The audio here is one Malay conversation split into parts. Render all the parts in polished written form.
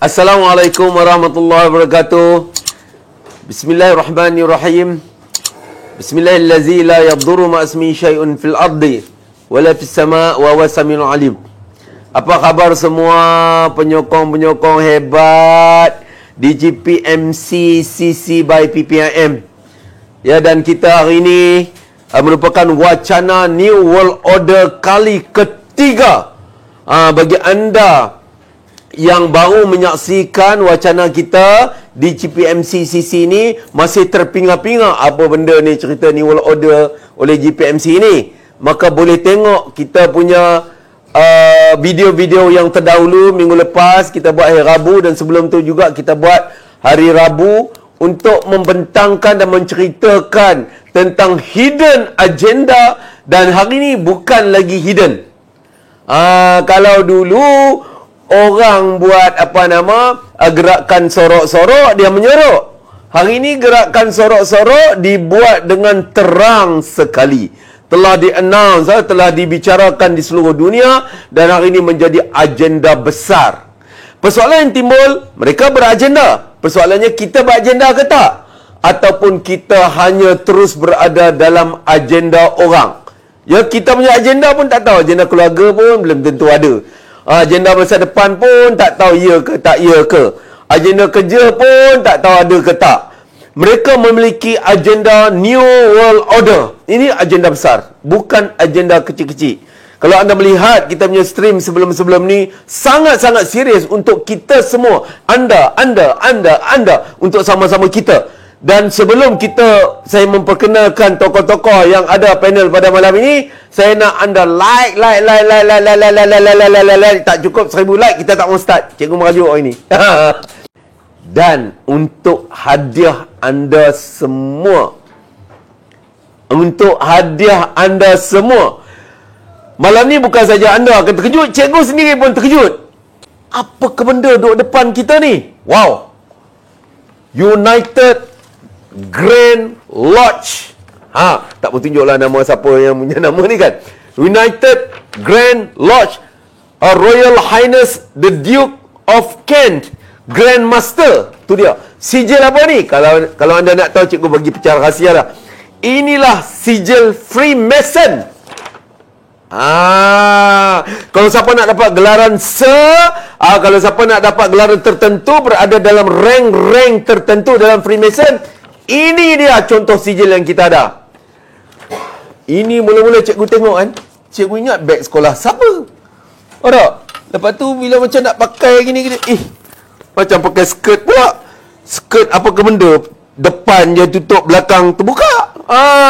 Assalamualaikum warahmatullahi wabarakatuh. Bismillahirrahmanirrahim. Bismillahillazi la yadurru ma'asmi syai'un fil ardi wala fis sama' wa huwa samiul alim. Apa khabar semua penyokong-penyokong hebat di GPMC CC by PPIM? Ya, dan kita hari ini merupakan wacana New World Order kali ketiga. Bagi anda yang baru menyaksikan wacana kita di GPMC CC ni, masih terpinga-pinga apa benda ni, cerita New World Order oleh GPMC ni, maka boleh tengok kita punya video-video yang terdahulu minggu lepas kita buat hari Rabu, dan sebelum tu juga kita buat hari Rabu untuk membentangkan dan menceritakan tentang hidden agenda, dan hari ni bukan lagi hidden. Kalau dulu orang buat gerakan sorok-sorok, dia menyorok. Hari ini gerakan sorok-sorok dibuat dengan terang sekali. Telah di-announce, telah dibicarakan di seluruh dunia, dan hari ini menjadi agenda besar. Persoalan yang timbul, mereka beragenda. Persoalannya, kita beragenda ke tak? Ataupun kita hanya terus berada dalam agenda orang? Ya, kita punya agenda pun tak tahu. Agenda keluarga pun belum tentu ada. Agenda masa depan pun tak tahu ya ke tak ya ke. Agenda kerja pun tak tahu ada ke tak. Mereka memiliki agenda New World Order. Ini agenda besar, bukan agenda kecil-kecil. Kalau anda melihat kita punya stream sebelum-sebelum ni, sangat-sangat serius untuk kita semua. Anda untuk sama-sama kita. Dan sebelum saya memperkenalkan tokoh-tokoh yang ada panel pada malam ini, saya nak anda like. Tak cukup 1000 like, kita tak mau start. Cikgu merajuk hari ini. Dan untuk hadiah anda semua, malam ni bukan saja anda akan terkejut, cikgu sendiri pun terkejut. Apa ke benda duduk depan kita ni? Wow. United Grand Lodge. Tak pun tunjuklah nama siapa yang punya nama ni kan. United Grand Lodge, Royal Highness the Duke of Kent, Grand Master. Tu dia. Sijil apa ni? Kalau anda nak tahu, cikgu bagi pecahan rahsia lah. Inilah sijil Freemason. Kalau siapa nak dapat gelaran kalau siapa nak dapat gelaran tertentu, berada dalam rank tertentu dalam Freemason, ini dia contoh sijil yang kita ada. Ini mula-mula cikgu tengok kan, cikgu ingat beg sekolah siapa? Tak? Lepas tu bila macam nak pakai gini, macam pakai skirt pula. Skirt apa ke benda, depan je tutup, belakang terbuka.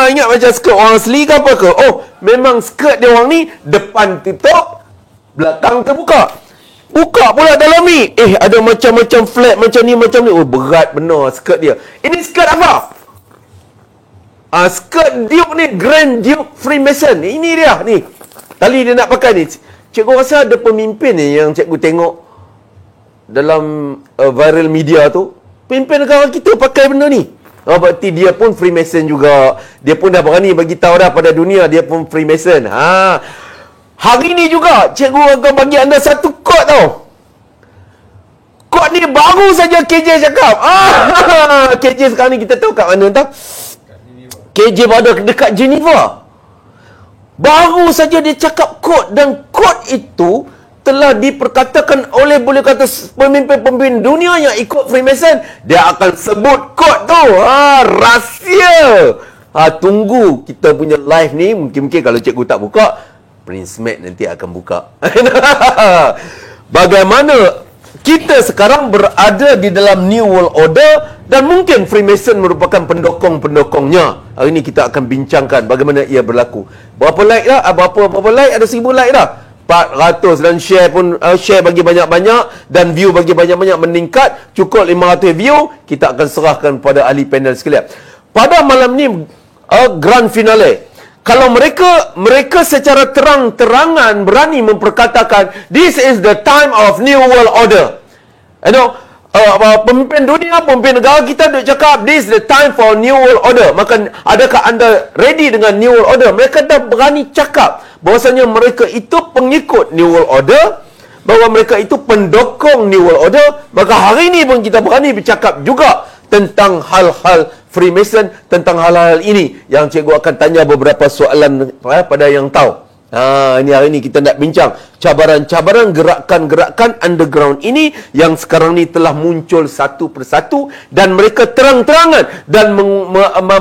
Ingat macam skirt orang asli ke apa ke? Oh, memang skirt dia orang ni depan tutup, belakang terbuka. Buka pula dalam ni, ada macam-macam flat, macam ni. Oh, berat benar skirt dia. Ini skirt apa? Skirt Duke ni, Grand Duke Freemason. Ini dia ni. Tali dia nak pakai ni. Cikgu rasa ada pemimpin ni yang cikgu tengok dalam viral media tu. Pemimpin negara kita pakai benda ni. Berarti dia pun Freemason juga. Dia pun dah berani bagi tahu dah pada dunia dia pun Freemason. Hari ni juga cikgu akan bagi anda satu kod tau. Kod ni baru saja KJ cakap. KJ sekarang ni kita tahu kat mana tau? KJ pada dekat Geneva. Baru saja dia cakap kod, dan kod itu telah diperkatakan oleh, boleh kata, pemimpin-pemimpin dunia yang ikut Freemason. Dia akan sebut kod tu. Rahsia. Tunggu kita punya live ni. Mungkin kalau cikgu tak buka, Prince Matt nanti akan buka. Bagaimana kita sekarang berada di dalam New World Order, dan mungkin Freemason merupakan pendokong-pendokongnya. Hari ini kita akan bincangkan bagaimana ia berlaku. Berapa like dah? Berapa like? Ada 1000 like dah. 400, dan share pun share bagi banyak-banyak, dan view bagi banyak-banyak meningkat. Cukup 500 view, kita akan serahkan pada ahli panel sekalian. Pada malam ni grand finale. Kalau mereka secara terang-terangan berani memperkatakan this is the time of New World Order. Pemimpin dunia, pemimpin negara kita duk cakap this is the time for New World Order. Maka adakah anda ready dengan New World Order? Mereka dah berani cakap bahwasanya mereka itu pengikut New World Order. bahawa mereka itu pendokong New World Order, maka hari ini pun kita berani bercakap juga tentang hal-hal Freemason, tentang hal-hal ini yang cikgu akan tanya beberapa soalan pada yang tahu. Ini hari ini kita nak bincang cabaran-cabaran gerakan-gerakan underground ini yang sekarang ni telah muncul satu persatu dan mereka terang-terangan dan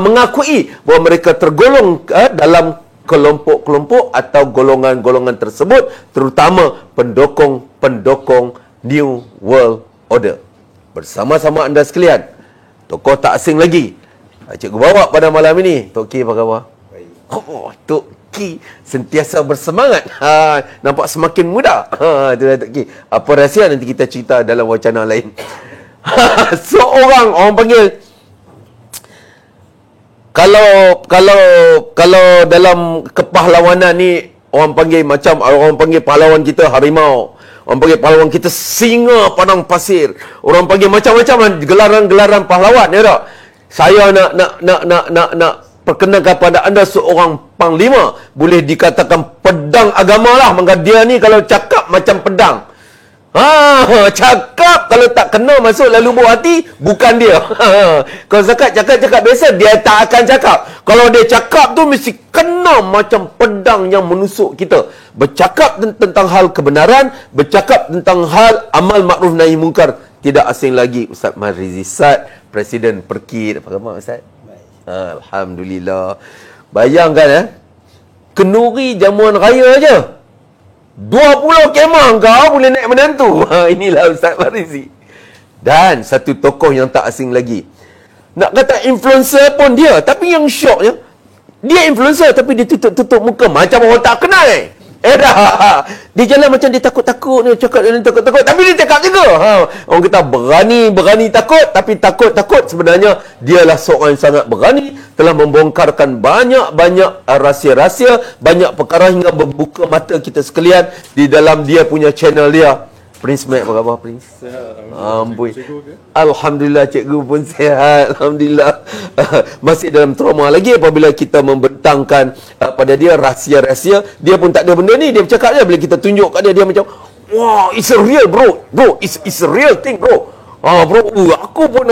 mengakui bahawa mereka tergolong dalam kelompok-kelompok atau golongan-golongan tersebut, terutama pendokong-pendokong New World Order. Bersama-sama anda sekalian, tokoh tak asing lagi, cikgu bawa pada malam ini. Tok Ki apa khabar? Oh, Tok Ki sentiasa bersemangat. Nampak semakin muda. Itulah Tok Ki. Apa rahsia nanti kita cerita dalam wacana lain. Orang panggil, kalau dalam kepahlawanan ni orang panggil pahlawan kita harimau. Orang panggil pahlawan kita singa padang pasir. Orang panggil macam-macam gelaran-gelaran pahlawan, ya tak? Saya nak perkenalkan pada anda seorang panglima, boleh dikatakan pedang agama lah. Maka dia ni kalau cakap macam pedang. Cakap kalau tak kena masuk lalu buah hati, bukan dia. Kalau cakap biasa, dia tak akan cakap. Kalau dia cakap tu mesti kena macam pedang yang menusuk kita. Bercakap tentang hal kebenaran, bercakap tentang hal amal makruf nahi mungkar. Tidak asing lagi Ustaz Marizi Sad, Presiden Perkid. Apa khabar Ustaz? Alhamdulillah. Bayangkan kenduri jamuan raya je 20 kemah kau boleh naik menantu. Inilah Ustaz Marizi. Dan satu tokoh yang tak asing lagi, nak kata influencer pun dia, tapi yang syoknya, dia influencer tapi dia tutup muka macam orang tak kenal. Dah. Dia jalan macam dia takut-takut ni, cakap dia takut-takut, tapi dia cakap juga. Orang kata berani takut, tapi takut sebenarnya dialah seorang yang sangat berani, telah membongkarkan banyak rahsia-rahsia, banyak perkara hingga membuka mata kita sekalian di dalam dia punya channel dia. Prince Mac, apa khabar Prince? Sihat. Amboi. Alhamdulillah cikgu pun sihat. Alhamdulillah. Masih dalam trauma lagi apabila kita membentangkan pada dia rahsia-rahsia. Dia pun tak ada benda ni. Dia bercakap je. Bila kita tunjuk kat dia, dia macam, wah, it's a real bro. Bro, it's a real thing bro. Bro, aku pun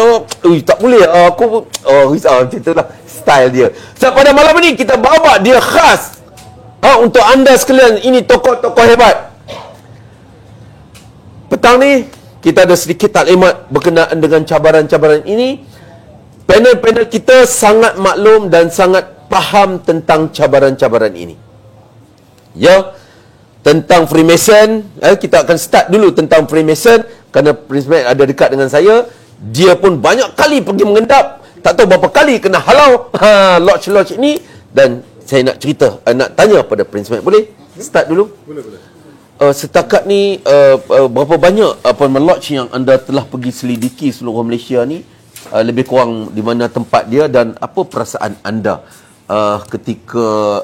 tak boleh. Aku pun macam itulah style dia. So, pada malam ni kita bawa dia khas untuk anda sekalian. Ini tokoh-tokoh hebat. Petang ni kita ada sedikit taklimat berkenaan dengan cabaran-cabaran ini. Panel-panel kita sangat maklum dan sangat faham tentang cabaran-cabaran ini. Ya, tentang Freemason, kita akan start dulu tentang Freemason kerana Prince Mac ada dekat dengan saya. Dia pun banyak kali pergi mengendap, tak tahu berapa kali kena halau lodge ini. Dan saya nak cerita, nak tanya pada Prince Mac. Boleh start dulu? Boleh. Setakat ni berapa banyak lodge yang anda telah pergi selidiki seluruh Malaysia ni, lebih kurang di mana tempat dia, dan apa perasaan anda ketika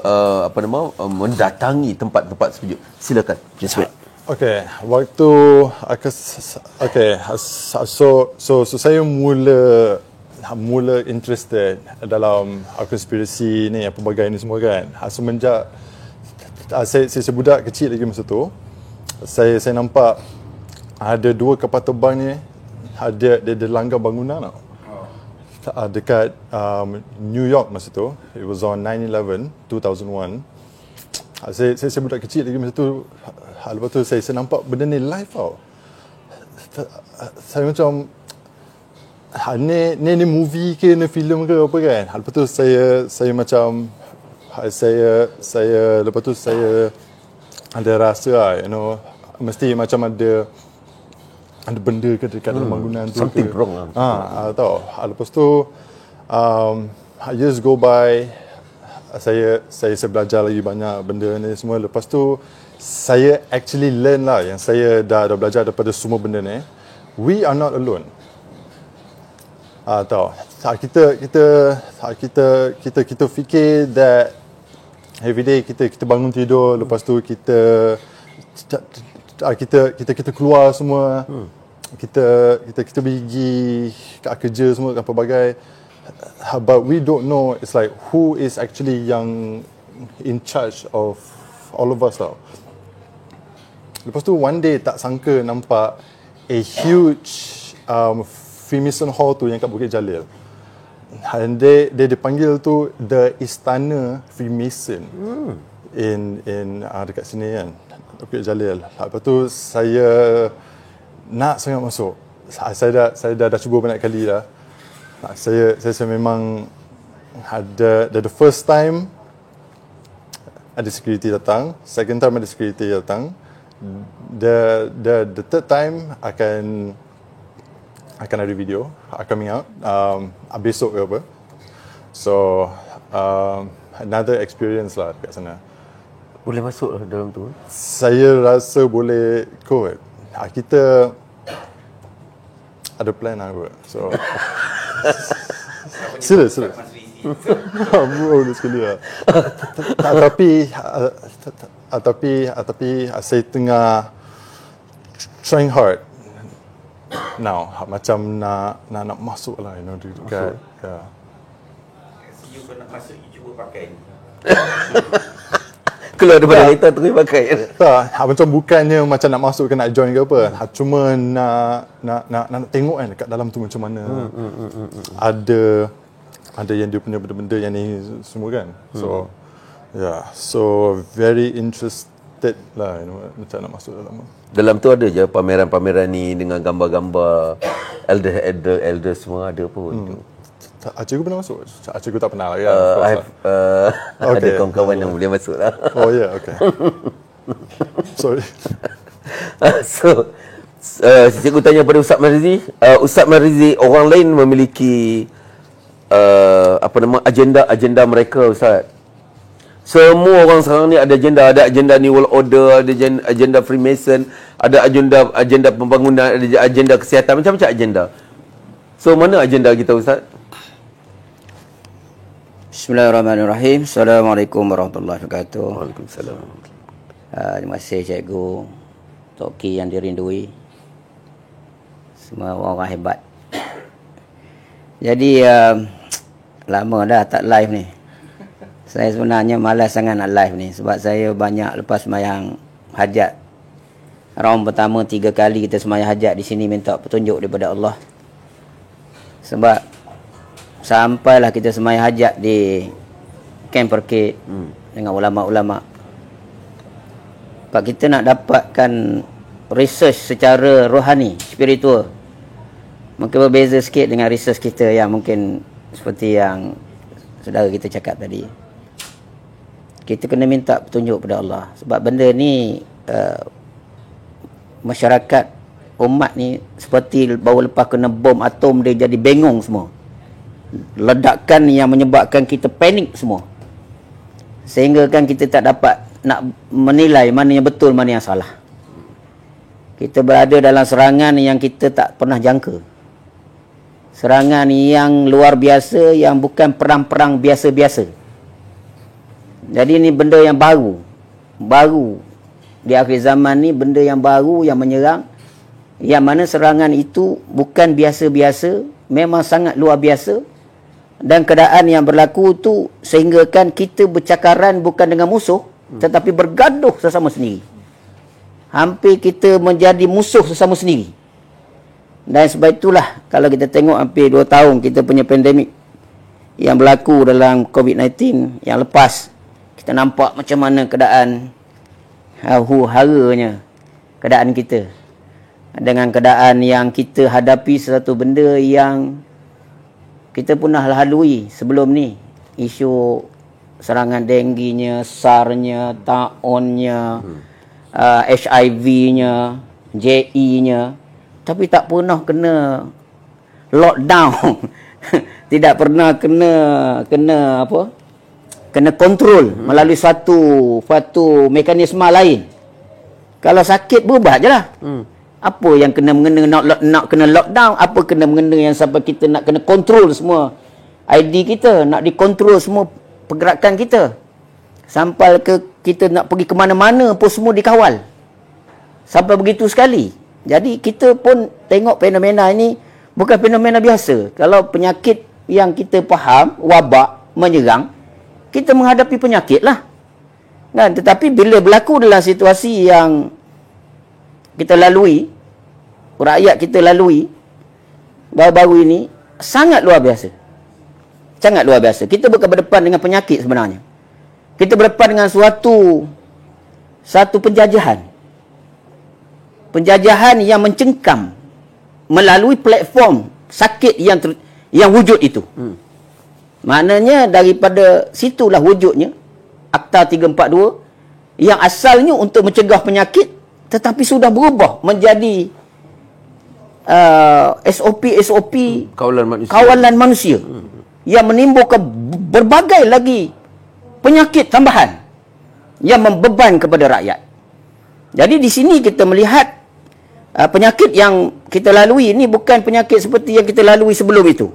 mendatangi tempat-tempat seperti itu? Silakan. Okay, waktu aku so saya mula interested dalam konspirasi ni, pelbagai ni semua kan. Semenjak saya budak kecil lagi masa tu, saya nampak ada dua kapal terbang ni, dia langgar bangunan tau. Dekat New York masa tu. It was on 9/11 2001. Saya budak kecil lagi masa tu. Lepas tu saya nampak benda ni live tau. Saya macam ni movie ke, ni filem ke apa kan. Lepas tu saya macam saya lepas tu saya ada rasa lah, mesti macam ada benda ke dekat dalam bangunan tu. Something wrong lah. Tahu. Lepas tu years go by, saya belajar lagi banyak benda ni semua. Lepas tu saya actually learn lah, yang saya dah belajar daripada semua benda ni. We are not alone. Tahu. Kita fikir that every day kita bangun tidur, lepas tu kita keluar semua, kita pergi kerja semua dan pelbagai, but we don't know, it's like who is actually yang in charge of all of us tau. Lepas tu one day tak sangka nampak a huge Freemason Hall tu yang kat Bukit Jalil. And dia dipanggil tu the Istana Freemason in dekat sini kan, Bukit Jalil. Lepas tu saya nak sangat masuk. Saya dah cuba banyak kali dah. Saya memang ada the first time ada security datang, second time ada security datang, the third time akan ada video coming out besok ke apa. So another experience lah kat sana. Boleh masuk lah dalam tu? Saya rasa boleh kot. Kita ada plan lah kot. So serius. Bro, sekali lah. Tapi saya tengah trying hard now, macam nak masuk lah, dekat. You nak masuk, you cuba pakai ni. Keluar daripada kereta terus pakai. Tak, macam bukannya macam nak masuk ke nak join ke apa. Cuma nak tengok kan dekat dalam tu macam mana. Ada yang dia punya benda-benda yang ni semua kan. So so very interested lah, macam nak masuk dalam. Dalam tu ada je pameran-pameran ni dengan gambar-gambar elder semua ada pun. Cikgu pernah masuk? Cikgu tak pernah lah kan? Ada kawan-kawan yang boleh masuk lah. Oh ya, okay. Sorry. So, cikgu tanya pada Ustaz Marizi. Ustaz Marizi, orang lain memiliki agenda mereka, Ustaz. Semua orang sekarang ni ada agenda New World Order, ada agenda Freemason, ada agenda pembangunan, ada agenda kesihatan, macam-macam agenda. So, mana agenda kita, Ustaz? Bismillahirrahmanirrahim. Assalamualaikum warahmatullahi wabarakatuh. Waalaikumsalam. Terima kasih cikgu, Toki yang dirindui, semua orang hebat. Jadi lama dah tak live ni. Saya sebenarnya malas sangat nak live ni, sebab saya banyak lepas sembahyang hajat. Round pertama 3 kali kita sembahyang hajat di sini minta petunjuk daripada Allah. Sebab sampailah kita sembahyang hajat di Camp Perkit dengan ulama-ulama. Sebab kita nak dapatkan research secara rohani, spiritual. Mungkin berbeza sikit dengan research kita yang mungkin seperti yang saudara kita cakap tadi. Kita kena minta petunjuk pada Allah. Sebab benda ni masyarakat umat ni seperti baru lepas kena bom atom, dia jadi bengong semua. Ledakan yang menyebabkan kita panik semua, sehingga kan kita tak dapat nak menilai mana yang betul, mana yang salah. Kita berada dalam serangan yang kita tak pernah jangka, serangan yang luar biasa, yang bukan perang-perang biasa-biasa. Jadi ini benda yang baru di akhir zaman ni, benda yang baru yang menyerang, yang mana serangan itu bukan biasa-biasa, memang sangat luar biasa. Dan keadaan yang berlaku tu sehingga kan kita bercakaran bukan dengan musuh, tetapi bergaduh sesama sendiri. Hampir kita menjadi musuh sesama sendiri. Dan sebab itulah kalau kita tengok hampir 2 tahun kita punya pandemik yang berlaku dalam COVID-19 yang lepas, kita nampak macam mana keadaan huru-haranya keadaan kita, dengan keadaan yang kita hadapi sesuatu benda yang kita pernah lalui sebelum ni. Isu serangan dengginya, SARS-nya, taunnya, HIV-nya, JE-nya. Tapi tak pernah kena lockdown. Tidak pernah kena kontrol melalui satu mekanisme lain. Kalau sakit berubat je lah. Apa yang kena mengena nak kena lockdown, apa kena mengena yang sampai kita nak kena kontrol semua ID kita, nak dikontrol semua pergerakan kita, sampai ke kita nak pergi ke mana-mana pun semua dikawal, sampai begitu sekali. Jadi kita pun tengok fenomena ini bukan fenomena biasa. Kalau penyakit yang kita faham, wabak menyerang, kita menghadapi penyakit lah kan. Tetapi bila berlaku dalam situasi yang kita lalui, rakyat kita lalui baru-baru ini sangat luar biasa. Sangat luar biasa. Kita berhadapan dengan penyakit sebenarnya. Kita berhadapan dengan satu penjajahan. Penjajahan yang mencengkam melalui platform sakit yang wujud itu. Maknanya daripada situlah wujudnya Akta 342 yang asalnya untuk mencegah penyakit tetapi sudah berubah menjadi SOP kawalan manusia yang menimbulkan berbagai lagi penyakit tambahan yang membeban kepada rakyat. Jadi di sini kita melihat penyakit yang kita lalui ini bukan penyakit seperti yang kita lalui sebelum itu.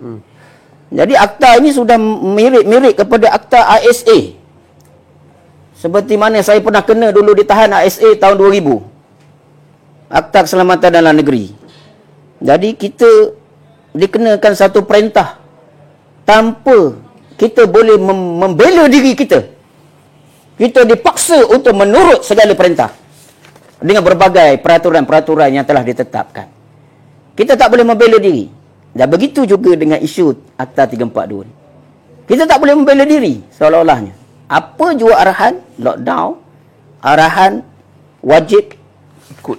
Jadi akta ini sudah mirip kepada akta ASA. Seperti mana saya pernah kena dulu ditahan ASA tahun 2000. Akta Keselamatan Dalam Negeri. Jadi kita dikenakan satu perintah tanpa kita boleh membela diri kita. Kita dipaksa untuk menurut segala perintah dengan berbagai peraturan-peraturan yang telah ditetapkan. Kita tak boleh membela diri. Dan begitu juga dengan isu Akta 342 ni. Kita tak boleh membela diri seolah-olahnya. Apa jua arahan lockdown, arahan wajib ikut.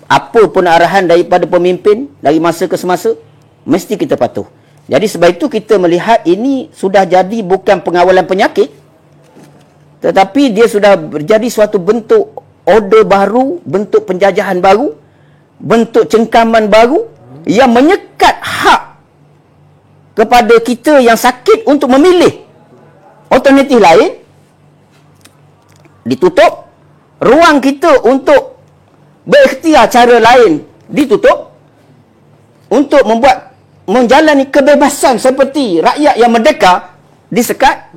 Apa pun arahan daripada pemimpin dari masa ke semasa, mesti kita patuh. Jadi sebab itu kita melihat ini sudah jadi bukan pengawalan penyakit, tetapi dia sudah menjadi suatu bentuk order baru, bentuk penjajahan baru, bentuk cengkaman baru yang menyekat hak kepada kita yang sakit untuk memilih alternatif lain. Ditutup ruang kita untuk berikhtiar cara lain, ditutup untuk menjalani kebebasan seperti rakyat yang merdeka disekat.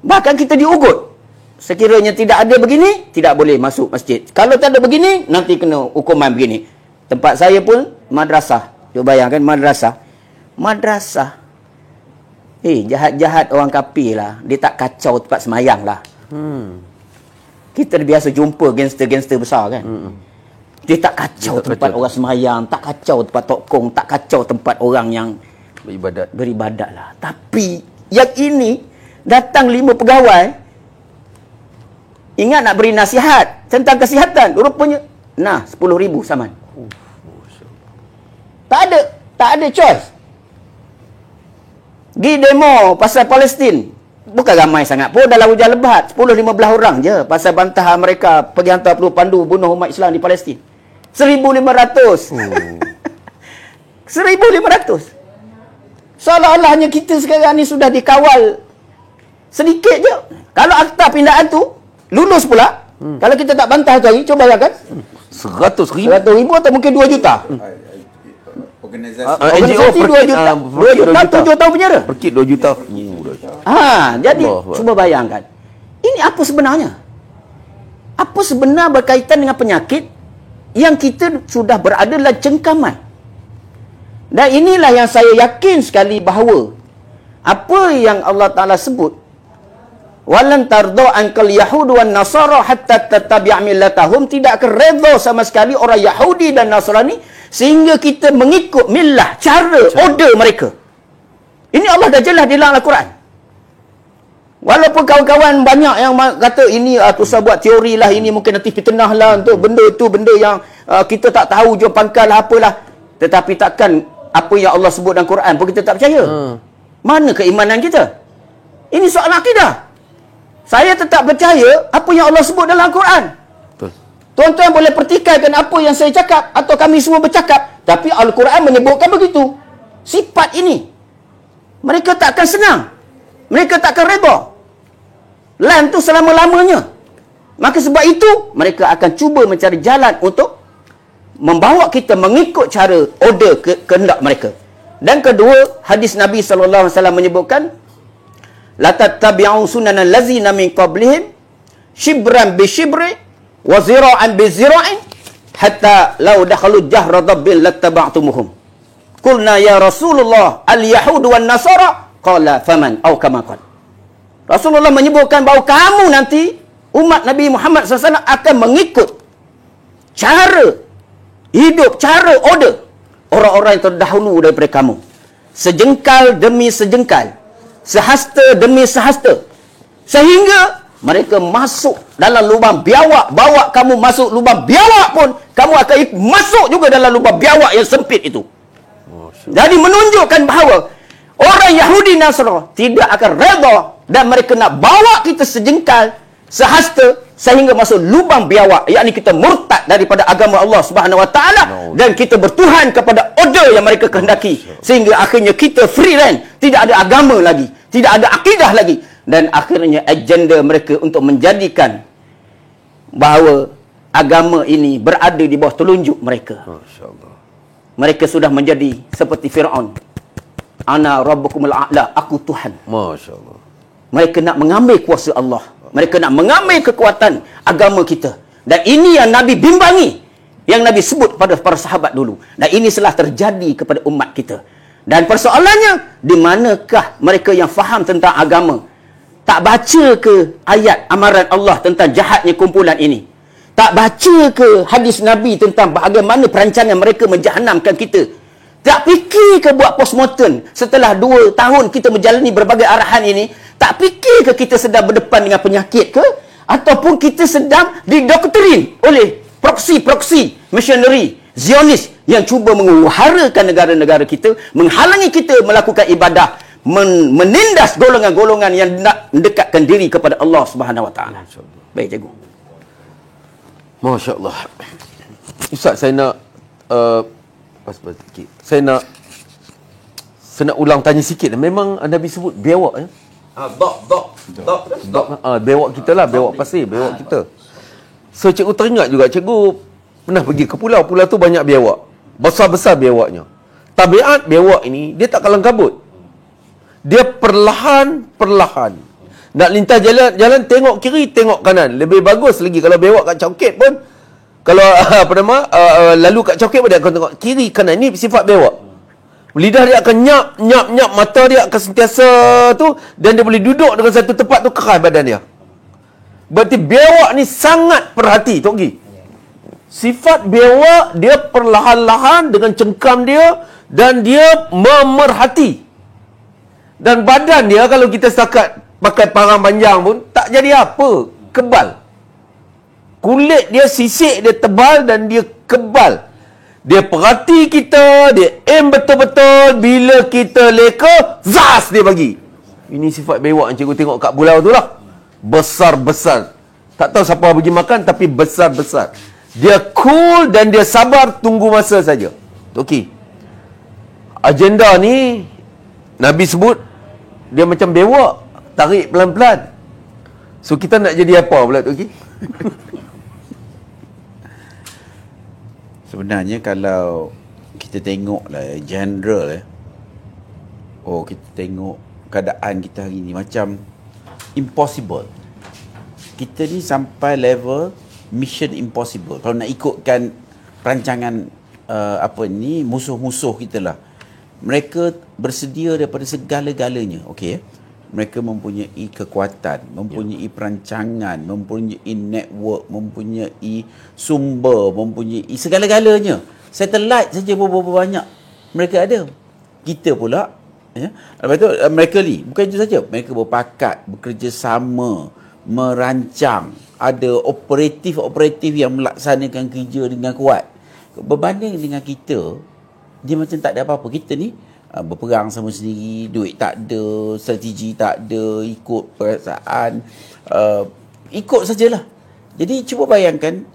Bahkan kita diugut. Sekiranya tidak ada begini, tidak boleh masuk masjid. Kalau tak ada begini, nanti kena hukuman begini. Tempat saya pun madrasah. Cuba bayangkan madrasah. Madrasah. Jahat-jahat orang kafir lah. Dia tak kacau tempat semayang lah. Kita biasa jumpa gangster-gangster besar kan. Dia tak kacau tempat orang semayang, tak kacau tempat tokong, tak kacau tempat orang yang beribadat lah. Tapi yang ini datang 5 pegawai ingat nak beri nasihat tentang kesihatan, rupanya 10,000 saman. Tak ada choice. Pergi demo pasal Palestin. Bukan ramai sangat pun, dalam hujan lebat 10-15 orang je pasal bantah mereka pergi hantar peluru pandu bunuh umat Islam di Palestin. 1,500. 1,500. Seolah-olahnya kita sekarang ni sudah dikawal sedikit je. Kalau akta pindaan tu lulus pula, kalau kita tak bantah tu hari, cuba bayangkan 100,000 atau mungkin 2 juta. Organisasi 2 juta. 2 juta 7 tahun penjara. Perkit 2 juta. Jadi cuba bayangkan. Ini apa sebenarnya? Apa sebenar berkaitan dengan penyakit yang kita sudah berada dalam cengkaman? Dan inilah yang saya yakin sekali bahawa apa yang Allah Ta'ala sebut, walan tarda ankal yahudu wan nasara hatta tattabi'a millatahum, tidak akan redha sama sekali orang Yahudi dan Nasrani sehingga kita mengikut millah, cara, order mereka. Ini Allah dah jelas di dalam Al-Quran. Walaupun kawan-kawan banyak yang kata ini usah buat teori lah, ini mungkin nanti fitnah lah untuk benda tu, benda yang kita tak tahu jom pangkal lah apalah. Tetapi takkan apa yang Allah sebut dalam Quran pun kita tak percaya. Mana keimanan kita? Ini soal akidah. Saya tetap percaya apa yang Allah sebut dalam Al-Quran. Tuan-tuan boleh pertikaikan apa yang saya cakap atau kami semua bercakap, tapi Al-Quran menyebutkan begitu. Sifat ini mereka tak akan senang, mereka tak akan redha lan tu selama-lamanya. Maka sebab itu mereka akan cuba mencari jalan untuk membawa kita mengikut cara order kehendak mereka. Dan kedua, hadis Nabi sallallahu alaihi wasallam menyebutkan la tattabi'u sunanal ladzina min qablihim shibran bi shibri wa zira'an bi zira'in hatta law dakhalu jahra dabbil lattaba'tumuhum. Qulna ya Rasulullah al-yahud wan nasara, qala faman, atau kama qala. Rasulullah menyebutkan bahawa kamu nanti umat Nabi Muhammad SAW akan mengikut cara hidup, cara order orang-orang yang terdahulu daripada kamu. Sejengkal demi sejengkal, sehasta demi sehasta, sehingga mereka masuk dalam lubang biawak. Bawa kamu masuk lubang biawak pun, kamu akan masuk juga dalam lubang biawak yang sempit itu. Jadi menunjukkan bahawa orang Yahudi Nasrani tidak akan redha dan mereka nak bawa kita sejengkal, sehasta, sehingga masuk lubang biawak, yakni kita murtad daripada agama Allah Subhanahu Wa Taala dan kita bertuhan kepada order yang mereka kehendaki, sehingga akhirnya kita free range, tidak ada agama lagi, tidak ada akidah lagi, dan akhirnya agenda mereka untuk menjadikan bahawa agama ini berada di bawah telunjuk mereka. Masya-Allah. Mereka sudah menjadi seperti Firaun. Ana rabbukumul a'la, aku Tuhan. Masya-Allah. Mereka nak mengambil kuasa Allah. Mereka nak mengambil kekuatan agama kita. Dan ini yang Nabi bimbangi, yang Nabi sebut pada para sahabat dulu. Dan ini telah terjadi kepada umat kita. Dan persoalannya, di manakah mereka yang faham tentang agama? Tak baca ke ayat amaran Allah tentang jahatnya kumpulan ini? Tak baca ke hadis Nabi tentang bagaimana perancangan mereka menjahanamkan kita? Tak fikir ke buat postmortem setelah 2 tahun kita menjalani berbagai arahan ini? Tak fikir ke kita sedang berdepan dengan penyakit ke? Ataupun kita sedang didoktrin oleh proksi-proksi missionary Zionis yang cuba menguharakan negara-negara kita, menghalangi kita melakukan ibadah, menindas golongan-golongan yang nak mendekatkan diri kepada Allah Subhanahu Wa Taala. Baik, cikgu. Masya Allah. Ustaz, saya nak pas-pas sikit. Saya nak ulang tanya sikit. Memang Nabi sebut biawak ya? Biawak kita lah, biawak pasir, biawak kita. So cikgu teringat juga, cikgu pernah pergi ke pulau. Pulau tu banyak biawak. Besar-besar biawaknya. Tabiat biawak ini, dia tak kalang kabut. Dia perlahan-perlahan. Nak lintas jalan tengok kiri, tengok kanan. Lebih bagus lagi kalau bewak kat Chowkit pun, kalau lalu kat Chowkit pun dia akan tengok kiri kanan. Ini sifat bewak. Lidah dia akan nyap, mata dia akan sentiasa tu, dan dia boleh duduk dengan satu tempat tu, keras badan dia. Berarti bewak ni sangat perhati, Tok Gi. Sifat bewak, dia perlahan-lahan dengan cengkam dia, dan dia memerhati. Dan badan dia, kalau kita setakat pakai parang panjang pun tak jadi apa, kebal. Kulit dia sisik, dia tebal dan dia kebal. Dia perhati kita, dia aim betul-betul. Bila kita leka, zas dia bagi. Ini sifat bewak yang cikgu tengok kat pulau tu lah. Besar-besar. Tak tahu siapa bagi makan, tapi besar-besar. Dia cool dan dia sabar, tunggu masa saja. Okey. Agenda ni Nabi sebut dia macam bewak, tarik pelan-pelan. So kita nak jadi apa pula tu? Okay? Sebenarnya kalau kita tengok lah general kita tengok keadaan kita hari ni macam impossible. Kita ni sampai level mission impossible. Kalau nak ikutkan perancangan musuh-musuh kita lah. Mereka bersedia daripada segala-galanya. Okey. Mereka mempunyai kekuatan, mempunyai perancangan, mempunyai network, mempunyai sumber, mempunyai segala-galanya. Satellite saja berapa banyak mereka ada. Kita pula, ya. Lepas tu mereka ni, bukan itu saja. Mereka berpakat, bekerjasama, merancang, ada operatif yang melaksanakan kerja dengan kuat. Berbanding dengan kita, dia macam tak ada apa-apa. Kita ni berperang sama sendiri, duit tak ada, strategi tak ada, ikut perasaan, ikut sajalah. Jadi cuba bayangkan,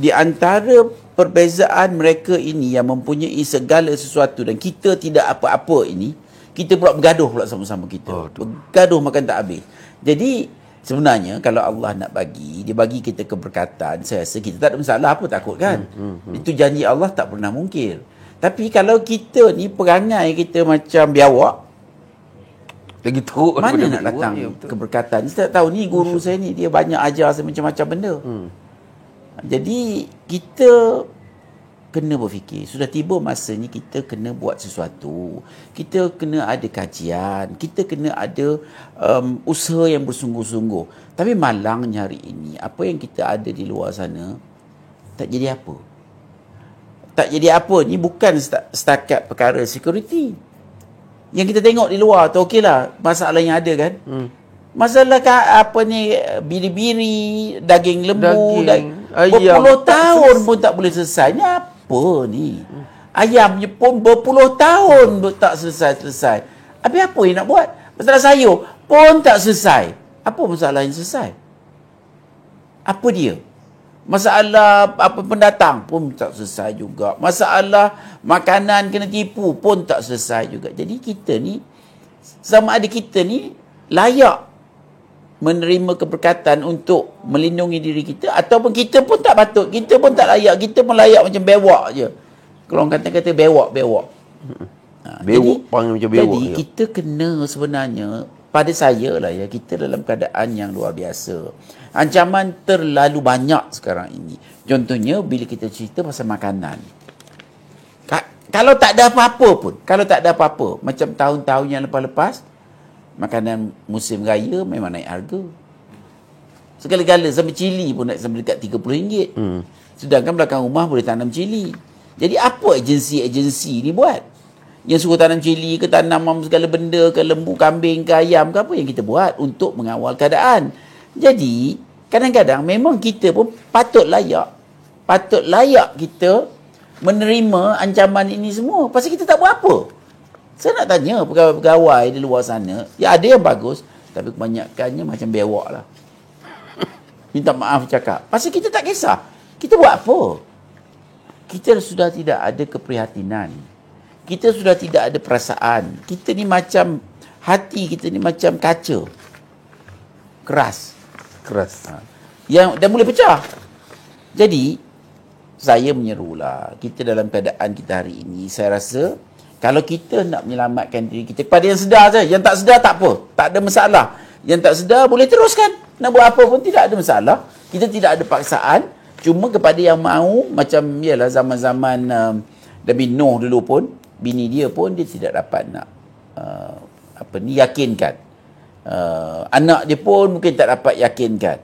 di antara perbezaan mereka ini yang mempunyai segala sesuatu dan kita tidak apa-apa ini, kita pula bergaduh pula sama-sama kita. Bergaduh makan tak habis. Jadi sebenarnya kalau Allah nak bagi, dia bagi kita keberkatan, saya rasa kita tak ada masalah, apa takut kan? Itu janji Allah, tak pernah mungkir. Tapi kalau kita ni perangai kita macam biawak, lagi teruk, mana nak datang keberkatan? Saya tak tahu ni guru saya ni, dia banyak ajar saya macam-macam benda. Jadi kita kena berfikir, sudah tiba masanya kita kena buat sesuatu. Kita kena ada kajian, kita kena ada usaha yang bersungguh-sungguh. Tapi malangnya hari ini, apa yang kita ada di luar sana, Tak jadi apa. Tak jadi apa ni bukan setakat perkara security. Yang kita tengok di luar tu okeylah, masalah yang ada kan. Masalah apa ni, biri-biri, daging lembu, ayam berpuluh tahun pun tak boleh selesai. Ni apa ni? Ayam je pun berpuluh tahun tak selesai-selesai. Habis apa yang nak buat? Masalah sayur pun tak selesai. Apa masalah yang selesai? Apa dia? Masalah apa pendatang pun tak selesai juga. Masalah makanan kena tipu pun tak selesai juga. Jadi kita ni, sama ada kita ni layak menerima keberkatan untuk melindungi diri kita, ataupun kita pun tak patut, kita pun tak layak, kita pun layak macam bewak je. Kalau orang kata bewak. Bewak, panggil macam bewak. Jadi kita kena sebenarnya, pada saya lah ya, kita dalam keadaan yang luar biasa. Ancaman terlalu banyak sekarang ini. Contohnya bila kita cerita pasal makanan. Kalau tak ada apa-apa, macam tahun-tahun yang lepas-lepas, makanan musim raya memang naik harga. Segala-gala, sampai cili pun naik sampai dekat RM30. Sedangkan belakang rumah boleh tanam cili. Jadi apa agensi-agensi ni buat? Yang suruh tanam cili ke, tanam segala benda ke, lembu, kambing ke, ayam ke, apa yang kita buat untuk mengawal keadaan. Jadi kadang-kadang memang kita pun patut layak kita menerima ancaman ini semua. Pasal kita tak buat apa. Saya nak tanya pegawai-pegawai di luar sana, ya ada yang bagus, tapi kebanyakannya macam bewak lah. Minta maaf cakap. Pasal kita tak kisah. Kita buat apa? Kita sudah tidak ada keprihatinan. Kita sudah tidak ada perasaan. Kita ni macam, hati kita ni macam kaca. Keras. Yang dah boleh pecah. Jadi, saya menyerulah, kita dalam keadaan kita hari ini, saya rasa, kalau kita nak menyelamatkan diri kita, kepada yang sedar saja. Yang tak sedar tak apa. Tak ada masalah. Yang tak sedar boleh teruskan. Nak buat apa pun tidak ada masalah. Kita tidak ada paksaan. Cuma kepada yang mahu, macam yalah zaman-zaman Nabi Nuh dulu pun, bini dia pun dia tidak dapat nak yakinkan. Anak dia pun mungkin tak dapat yakinkan.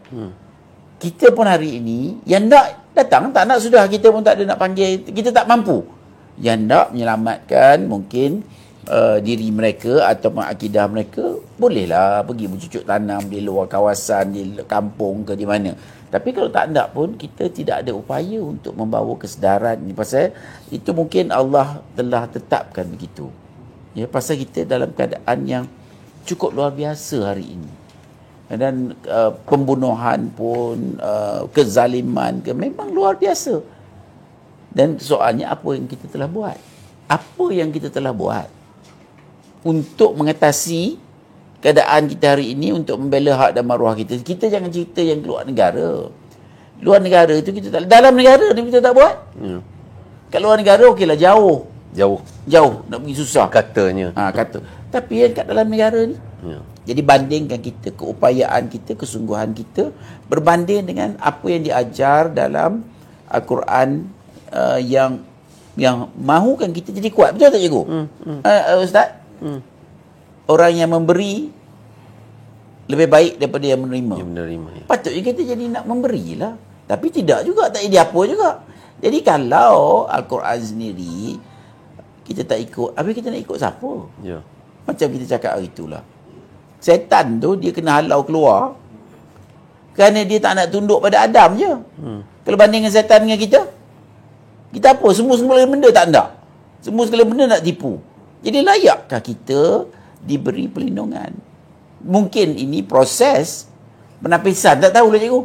Kita pun hari ini, yang nak datang, tak nak sudah, kita pun tak ada nak panggil, kita tak mampu. Yang nak menyelamatkan mungkin diri mereka ataupun akidah mereka, bolehlah pergi bercucuk tanam di luar kawasan, di kampung ke di mana. Tapi kalau tak nak pun, kita tidak ada upaya untuk membawa kesedaran ni. Pasal itu mungkin Allah telah tetapkan begitu. Ya, pasal kita dalam keadaan yang cukup luar biasa hari ini. Dan pembunuhan pun, kezaliman ke, memang luar biasa. Dan soalnya apa yang kita telah buat? Apa yang kita telah buat untuk mengatasi keadaan kita hari ini, untuk membela hak dan maruah kita? Kita jangan cerita yang keluar negara. Luar negara itu kita tak, dalam negara ni kita tak buat. Kat luar negara okeylah, jauh, nak pergi susah katanya. Kata. Tapi yang kat dalam negara ni, jadi bandingkan kita, keupayaan kita, kesungguhan kita berbanding dengan apa yang diajar dalam Al-Quran, yang mahukan kita jadi kuat. Betul tak cikgu? Ustaz? Orang yang memberi lebih baik daripada yang menerima. Ya. Patutnya kita jadi nak memberilah. Tapi tidak juga, tak jadi apa juga. Jadi kalau Al-Quran sendiri kita tak ikut, habis kita nak ikut siapa? Ya. Macam kita cakap hari itulah. Setan tu dia kena halau keluar kerana dia tak nak tunduk pada Adam je. Kalau bandingkan setan dengan kita apa? Semua segala benda tak nak. Semua segala benda nak tipu. Jadi layakkah kita diberi perlindungan? Mungkin ini proses penapisan, tak tahulah cikgu.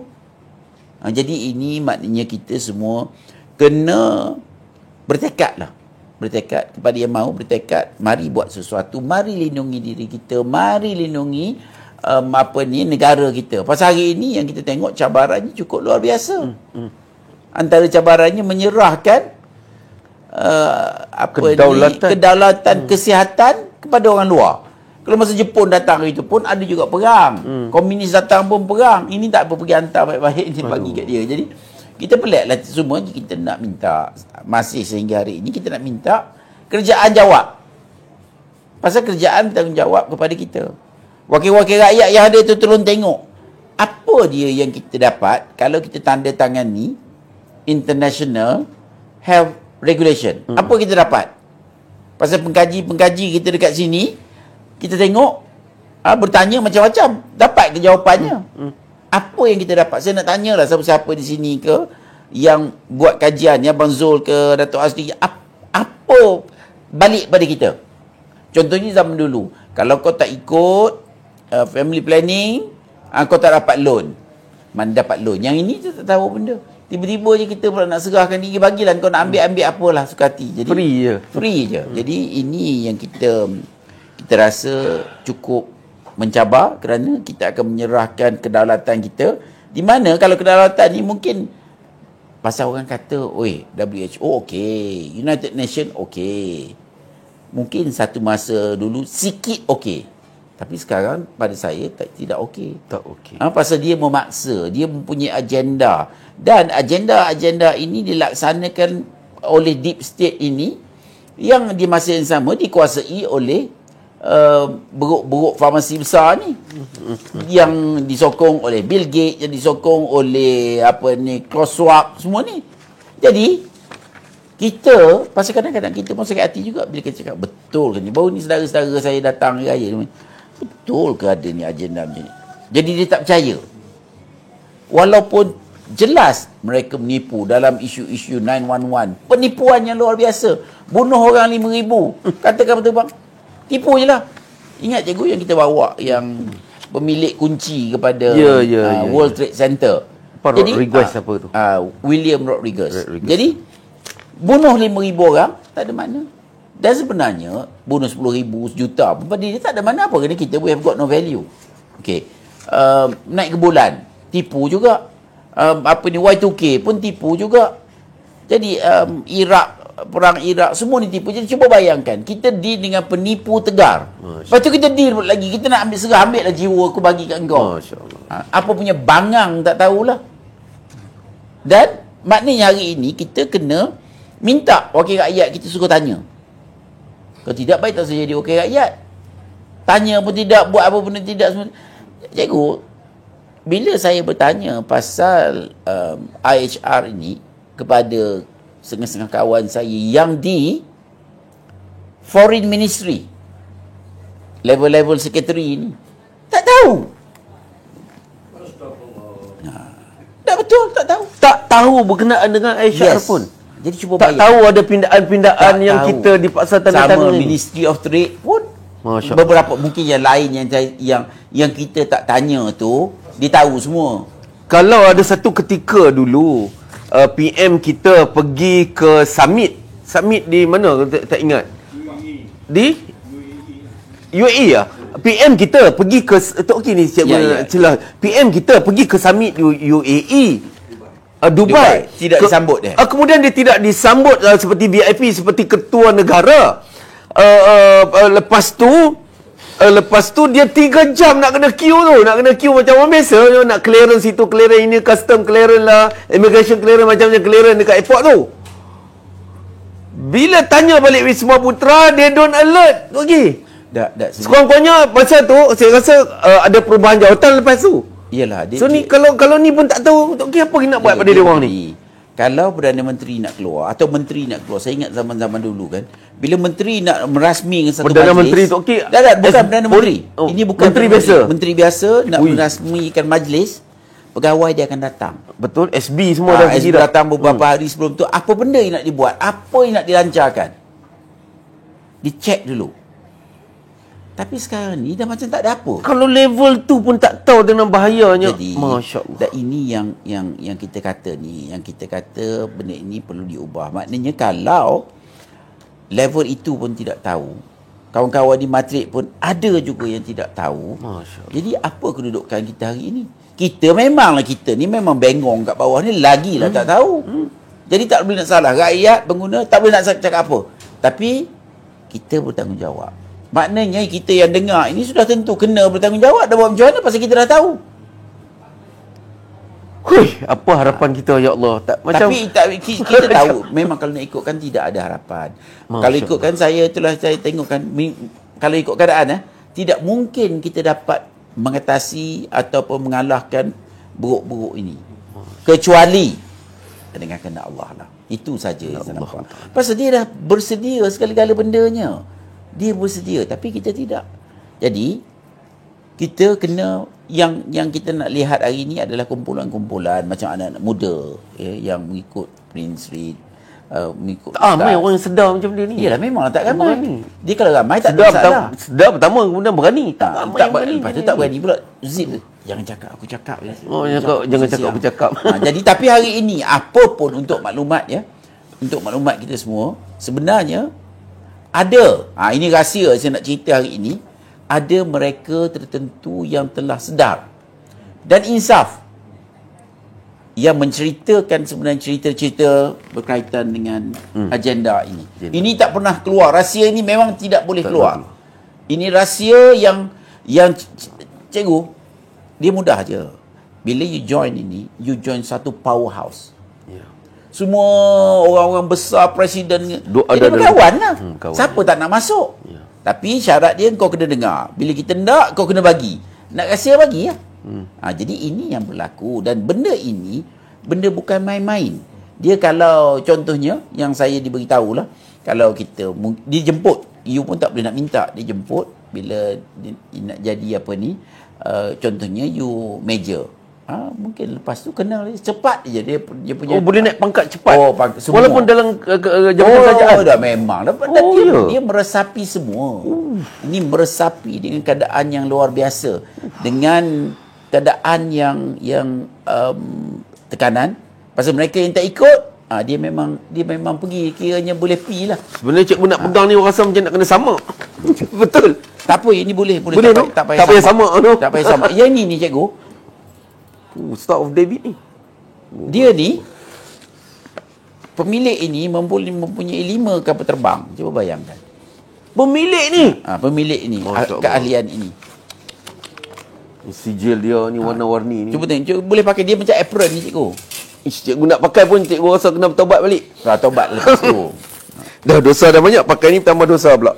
Jadi ini maknanya kita semua kena bertekadlah. Bertekad, kepada yang mahu bertekad, mari buat sesuatu, mari lindungi diri kita, mari lindungi negara kita. Pasal hari ini yang kita tengok cabarannya cukup luar biasa. Antara cabarannya menyerahkan kedaulatan kesihatan kepada orang luar. Kalau masa Jepun datang itu pun ada juga perang. Komunis datang pun perang. Ini tak apa, pergi hantar baik-baik ni bagi kat dia. Jadi kita peliklah semua, kita nak minta, masih sehingga hari ini kita nak minta kerajaan jawab. Pasal kerajaan bertanggungjawab kepada kita. Wakil-wakil rakyat yang ada tu tolong tengok apa dia yang kita dapat kalau kita tanda tangan ni International Health Regulation. Apa kita dapat? Pasal pengkaji-pengkaji kita dekat sini, kita tengok, bertanya macam-macam. Dapat ke jawapannya? Apa yang kita dapat? Saya nak tanyalah siapa-siapa di sini ke, yang buat kajian, ya Abang Zul ke, Datuk Asri, apa balik pada kita? Contohnya zaman dulu, kalau kau tak ikut family planning, kau tak dapat loan. Mana dapat loan? Yang ini tu tak tahu benda. Tiba-tiba je kita pula nak serahkan diri, bagilah kau nak ambil apalah suka hati. Jadi free je. Jadi ini yang kita rasa cukup mencabar, kerana kita akan menyerahkan kedaulatan kita, di mana kalau kedaulatan ni mungkin pasal orang kata, oi, WHO okey, United Nations okey. Mungkin satu masa dulu sikit okey. Tapi sekarang pada saya tidak okey. Tak okey. Pasal dia memaksa, dia mempunyai agenda, dan agenda ini dilaksanakan oleh deep state ini, yang di masa yang sama dikuasai oleh beruk-beruk farmasi besar ni, yang disokong oleh Bill Gates, yang disokong oleh Klaus Schwab, semua ni. Jadi kita, pasal kadang-kadang kita pun sakit hati juga bila kita cakap, betul ke ni? Baru ni saudara-saudara saya datang raya, betul ke ada ni agenda macam ni? Jadi dia tak percaya, walaupun jelas mereka menipu dalam isu-isu 911, penipuan yang luar biasa, bunuh orang 5,000. Katakan betul bang, tipu je lah. Ingat cikgu yang kita bawa, yang pemilik kunci kepada World Trade Center, Rodriguez apa tu? William Rodriguez. Jadi bunuh 5,000 orang, tak ada mana. Dan sebenarnya bunuh 10,000, sejuta pun pada dia tak ada mana apa, kerana kita we have got no value. Okey. Naik ke bulan, tipu juga. Y2K pun tipu juga. Jadi perang Iraq semua ni tipu. Jadi cuba bayangkan, kita deal dengan penipu tegar. Lepas tu kita deal lagi, kita nak ambil lah jiwa aku bagi kat engkau. Apa punya bangang tak tahulah. Dan maknanya hari ini kita kena minta wakil rakyat kita suruh tanya. Kalau tidak, baik tak saya jadi wakil rakyat. Tanya pun tidak, buat apa pun tidak semua. Cikgu, bila saya bertanya pasal IHR ini kepada setengah-setengah kawan saya yang di Foreign Ministry, level-level secretary ini, tak tahu. Tak betul, tak tahu. Tak tahu berkenaan dengan IHR pun. Jadi cuba tak tahu ada pindaan-pindaan yang tahu. kita dipaksa tanda tangan Sama Ministry of Trade pun. Masya beberapa mungkin yang lain yang kita tak tanya tu dia tahu semua. Kalau ada satu ketika dulu PM kita pergi ke summit di mana tak ingat, di UAE ya. PM kita pergi ke okey ni celah. PM kita pergi ke summit UAE, Dubai. Tidak disambut dia. Kemudian dia tidak disambut seperti VIP, seperti ketua negara. Lepas tu dia 3 jam nak kena queue tu. Nak kena queue macam orang biasa. Nak clearance itu, clearance ini, custom clearance lah, immigration clearance, macam-macam clearance dekat airport tu. Bila tanya balik Wisma Putra, they don't alert. Okey. Sekurang-kurangnya masa tu saya rasa ada perubahan jawatan lepas tu. Iyalah. So ni kalau ni pun tak tahu, okey apa nak buat pada dia orang ni? Kalau Perdana Menteri nak keluar atau Menteri nak keluar, saya ingat zaman-zaman dulu kan, bila Menteri nak merasmikan satu Perdana majlis, Menteri tu okey. bukan Perdana Menteri. Ini bukan Menteri biasa. Menteri biasa nak merasmikan majlis, pegawai dia akan datang. Betul, SB semua dah SB datang beberapa hari sebelum tu. Apa benda yang nak dibuat? Apa yang nak dilancarkan? Dicek dulu. Tapi sekarang ni dah macam tak ada apa. Kalau level tu pun tak tahu dengan bahayanya. Jadi, Masya-Allah. Dan ini yang kita kata ni, yang kita kata benda ini perlu diubah. Maknanya kalau level itu pun tidak tahu, kawan-kawan di matrik pun ada juga yang tidak tahu. Jadi apa kedudukan kita hari ini? Kita ni memang bengong kat bawah ni, lagilah tak tahu. Jadi tak boleh nak salah rakyat, pengguna, tak boleh nak cakap apa. Tapi kita bertanggungjawab. Maknanya kita yang dengar ini sudah tentu kena bertanggungjawab. Dah buat macam mana pasal kita dah tahu. Hui, apa harapan kita ya Allah? Tapi kita tahu memang kalau nak ikutkan tidak ada harapan. Kalau ikutkan saya tengokkan, kalau ikut keadaan tidak mungkin kita dapat mengatasi ataupun mengalahkan buruk-buruk ini. Kecuali dengan kehendak Allah lah. Itu saja yang saya nampak. Pasal dia dah bersedia segala-gala bendanya. Dia bersedia, tapi kita tidak. Jadi kita kena yang kita nak lihat hari ini adalah kumpulan-kumpulan macam anak-anak muda yang mengikut Prince Reid, mengikut ramai orang yang sedar macam dia ni. Yalah, memang tak ramai. Berani. Dia kalau ramai tak ada Sedar masalah. sedar pertama, kemudian berani. Tak ramai Tak yang berani. lepas tu tak berani pula. Zip. Jangan cakap, aku cakap. Oh, jangan cakap, aku cakap. Jadi tapi hari ini apa pun untuk maklumat ya, untuk maklumat kita semua, sebenarnya ada. Ini rahsia saya nak cerita hari ini. Ada mereka tertentu yang telah sedar dan insaf yang menceritakan sebenarnya cerita-cerita berkaitan dengan agenda ini. Ini tak pernah keluar. Rahsia ini memang tidak boleh keluar. Ini rahsia yang cikgu, dia mudah je. Bila you join ini, you join satu powerhouse. Semua orang-orang besar, presiden, dia kawan lah. Kawan. Siapa tak nak masuk? Tapi syarat dia kau kena dengar. Bila kita nak, kau kena bagi. Nak rahsia bagi lah. Jadi ini yang berlaku. Dan benda ini, benda bukan main-main. Dia kalau contohnya, yang saya diberitahu lah, kalau kita, dia jemput, you pun tak boleh nak minta, dia jemput, bila dia nak jadi apa ni, contohnya you major. Mungkin lepas tu kenal cepat je dia punya. Boleh naik pangkat cepat. Semua. Walaupun dalam jabatan kerajaan. Dah memang. Dia meresapi semua. Ini meresapi dengan keadaan yang luar biasa. Dengan keadaan yang tekanan. Pasal mereka yang tak ikut, dia memang pergi, kiranya boleh pi lah. Sebenarnya cikgu nak pegang ni, orang rasa macam nak kena sama. Betul. Tak apa, ini boleh tak payah sama. Tak payah sama. Yang ni cikgu, Star of David ni. dia ni pemilik ini mempunyai 5 kapal terbang. Cuba bayangkan. Pemilik ni. Pemilik ini, keahlian ini. Sijil dia ni warna-warni ni. Cuba tengok, boleh pakai dia macam apron ni cikgu. Cikgu nak pakai pun cikgu rasa kena bertaubat balik. Tobat lepas tu. Dah dosa dah banyak, pakai ni tambah dosa pula.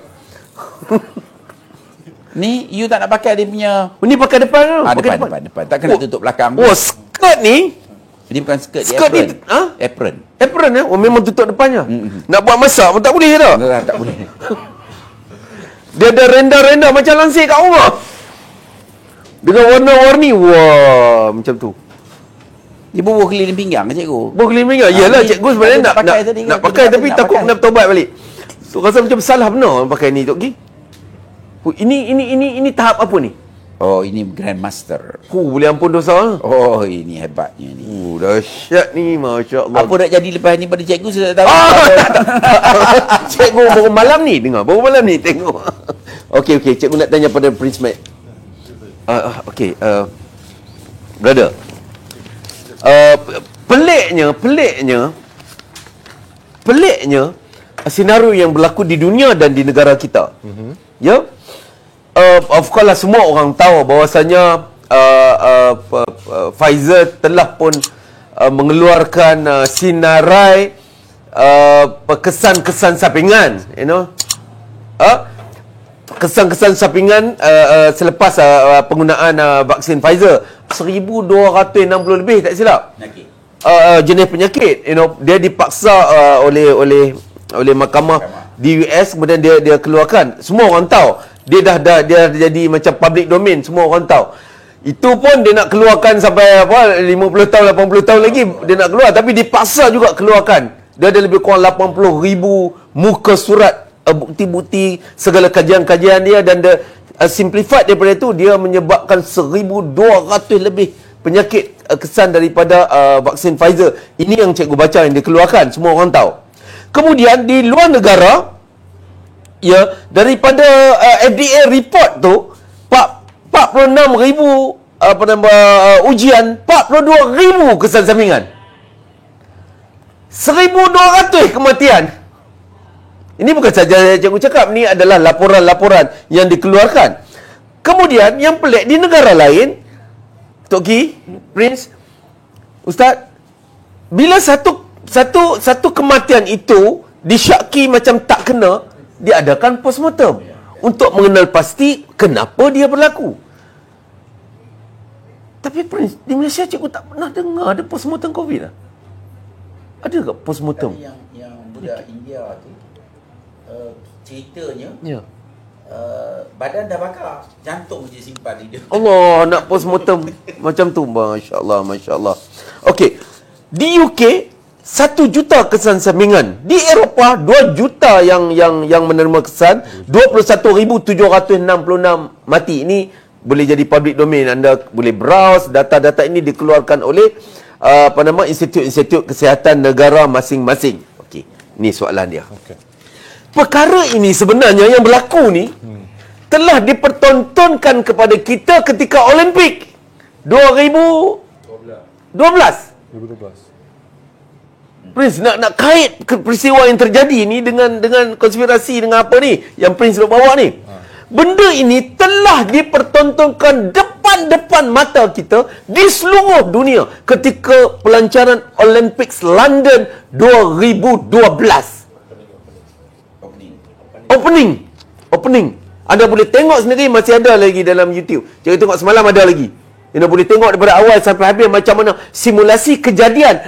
Ni you tak nak pakai dia punya. Ni pakai depan tu. Depan. Tak kena tutup belakang. Skirt ni. Dia bukan skirt, Skirt dia ni, apron. Apron ya? Memang tutup depannya. Nak buat masak pun tak boleh dah. Tak boleh. Dia ada renda-renda macam lansir kat rumah. Dengan warna-warni. Wah, macam tu. Dia bubuh keliling pinggang cikgu. Buah keliling ya? Yalah, cikgu sebenarnya nak pakai tapi takut nak bertaubat balik. So rasa macam salah benar pakai ni Tok Gi. Ini tahap apa ni? Oh, ini Grandmaster. Boleh ampun dosa. Oh, ini hebatnya ni. Dahsyat ni, masya-Allah. Apa nak jadi lepas ni pada cikgu saya tak tahu. Cikgu baru malam ni dengar. Baru malam ni tengok. Okey, cikgu nak tanya pada Prince Matt. Brother. Peliknya senario yang berlaku di dunia dan di negara kita. Ya? Of course lah semua orang tahu bahawasanya Pfizer telah pun mengeluarkan sinarai kesan-kesan sampingan, kesan-kesan sampingan selepas penggunaan vaksin Pfizer 1260 lebih tak silap jenis penyakit, dia dipaksa oleh mahkamah di US, kemudian dia keluarkan. Semua orang tahu dia dah jadi macam public domain, semua orang tahu. Itu pun dia nak keluarkan sampai 50 tahun 80 tahun lagi dia nak keluar, tapi dipaksa juga keluarkan. Dia ada lebih kurang 80,000 muka surat, bukti-bukti segala kajian-kajian dia, dan dia simplified daripada itu, dia menyebabkan 1,200 lebih penyakit kesan daripada vaksin Pfizer. Ini yang cikgu baca yang dikeluarkan, semua orang tahu. Kemudian di luar negara, ya, daripada FDA report tu 46,000 ujian, 42,000 kesan sampingan, 1,200 kematian. Ini bukan saja cikgu cakap, ni adalah laporan-laporan yang dikeluarkan. Kemudian yang pelik, di negara lain, Tok Gi, Prince, Ustaz, bila satu kematian itu disyaki macam tak kena, diadakan postmortem untuk mengenal pasti kenapa dia berlaku. Tapi Prince, di Malaysia cikgu tak pernah dengar ada postmortem COVID lah. Ada ke postmortem? Yang budak India tu ceritanya Ya. badan dah bakar, jantung je simpan di dia. Allah, nak postmortem macam tu. Masya Allah, Masya Allah. Okey, di UK 1 juta kesan sampingan. Di Eropah 2 juta yang menerima kesan, 21,766 mati. Ini boleh jadi public domain. Anda boleh browse data-data ini dikeluarkan oleh institut-institut kesihatan negara masing-masing. Okey, ni soalan dia. Okay. Perkara ini sebenarnya yang berlaku ni telah dipertontonkan kepada kita ketika Olimpik 2012. 2012. Prince nak kait ke peristiwa yang terjadi ni dengan konspirasi dengan apa ni yang Prince nak bawa ni. Benda ini telah dipertontonkan depan mata kita di seluruh dunia ketika pelancaran Olympics London 2012. Opening. Anda boleh tengok sendiri, masih ada lagi dalam YouTube. Jangan tengok semalam, ada lagi. Anda boleh tengok daripada awal sampai habis macam mana simulasi kejadian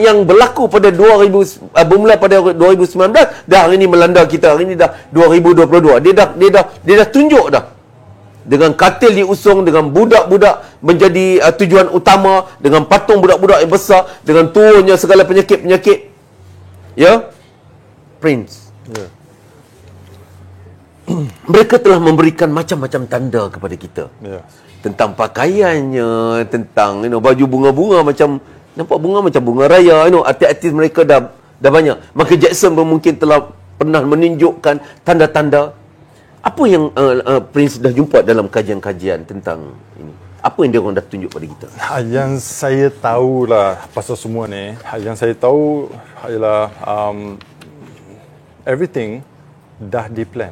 yang berlaku pada bermula pada 2019 dah hari ini melanda kita. Hari ini dah 2022. Dia dah tunjuk dah. Dengan katil diusung, dengan budak-budak menjadi tujuan utama, dengan patung budak-budak yang besar, dengan turunnya segala penyakit-penyakit. Ya? Prince. Ya. Mereka telah memberikan macam-macam tanda kepada kita. Ya. Tentang pakaiannya, tentang baju bunga-bunga macam, nampak bunga macam bunga raya, artis-artis mereka dah banyak. Michael Jackson pun mungkin telah pernah menunjukkan tanda-tanda. Apa yang Prince dah jumpa dalam kajian-kajian tentang ini? Apa yang dia orang dah tunjuk pada kita? Yang saya tahulah pasal semua ni, yang saya tahu ialah everything dah di-plan.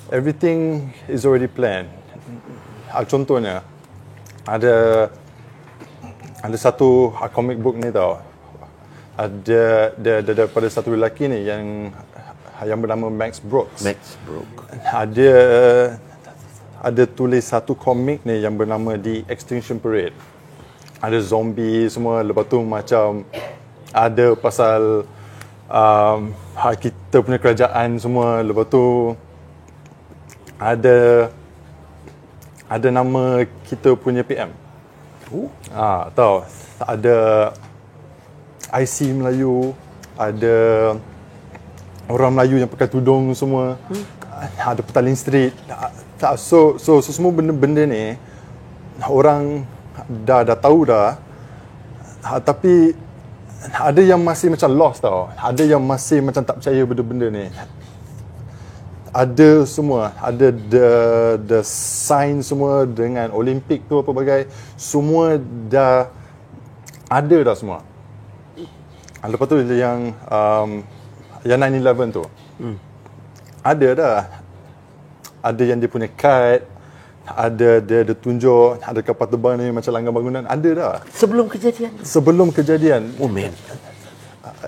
Everything is already planned. Contohnya, ada satu comic book ni tau. Ada daripada satu lelaki ni yang bernama Max Brooks. Ada tulis satu komik ni yang bernama The Extinction Parade. Ada zombie semua, lepas tu macam ada pasal kita punya kerajaan semua, lepas tu ada nama kita punya PM. Tahu, ada IC Melayu, ada orang Melayu yang pakai tudung semua, ada Petaling Street. So semua benda-benda ni orang dah tahu dah, tapi ada yang masih macam lost tau. Ada yang masih macam tak percaya benda-benda ni. Ada semua, ada the sign semua dengan Olimpik tu apa bagai, semua dah ada dah semua. Lepas tu yang 9/11 tu, ada dah. Ada yang dia punya kad, ada dia tunjuk, ada kapal terbang ni macam langgar bangunan, ada dah. Sebelum kejadian. Oh man.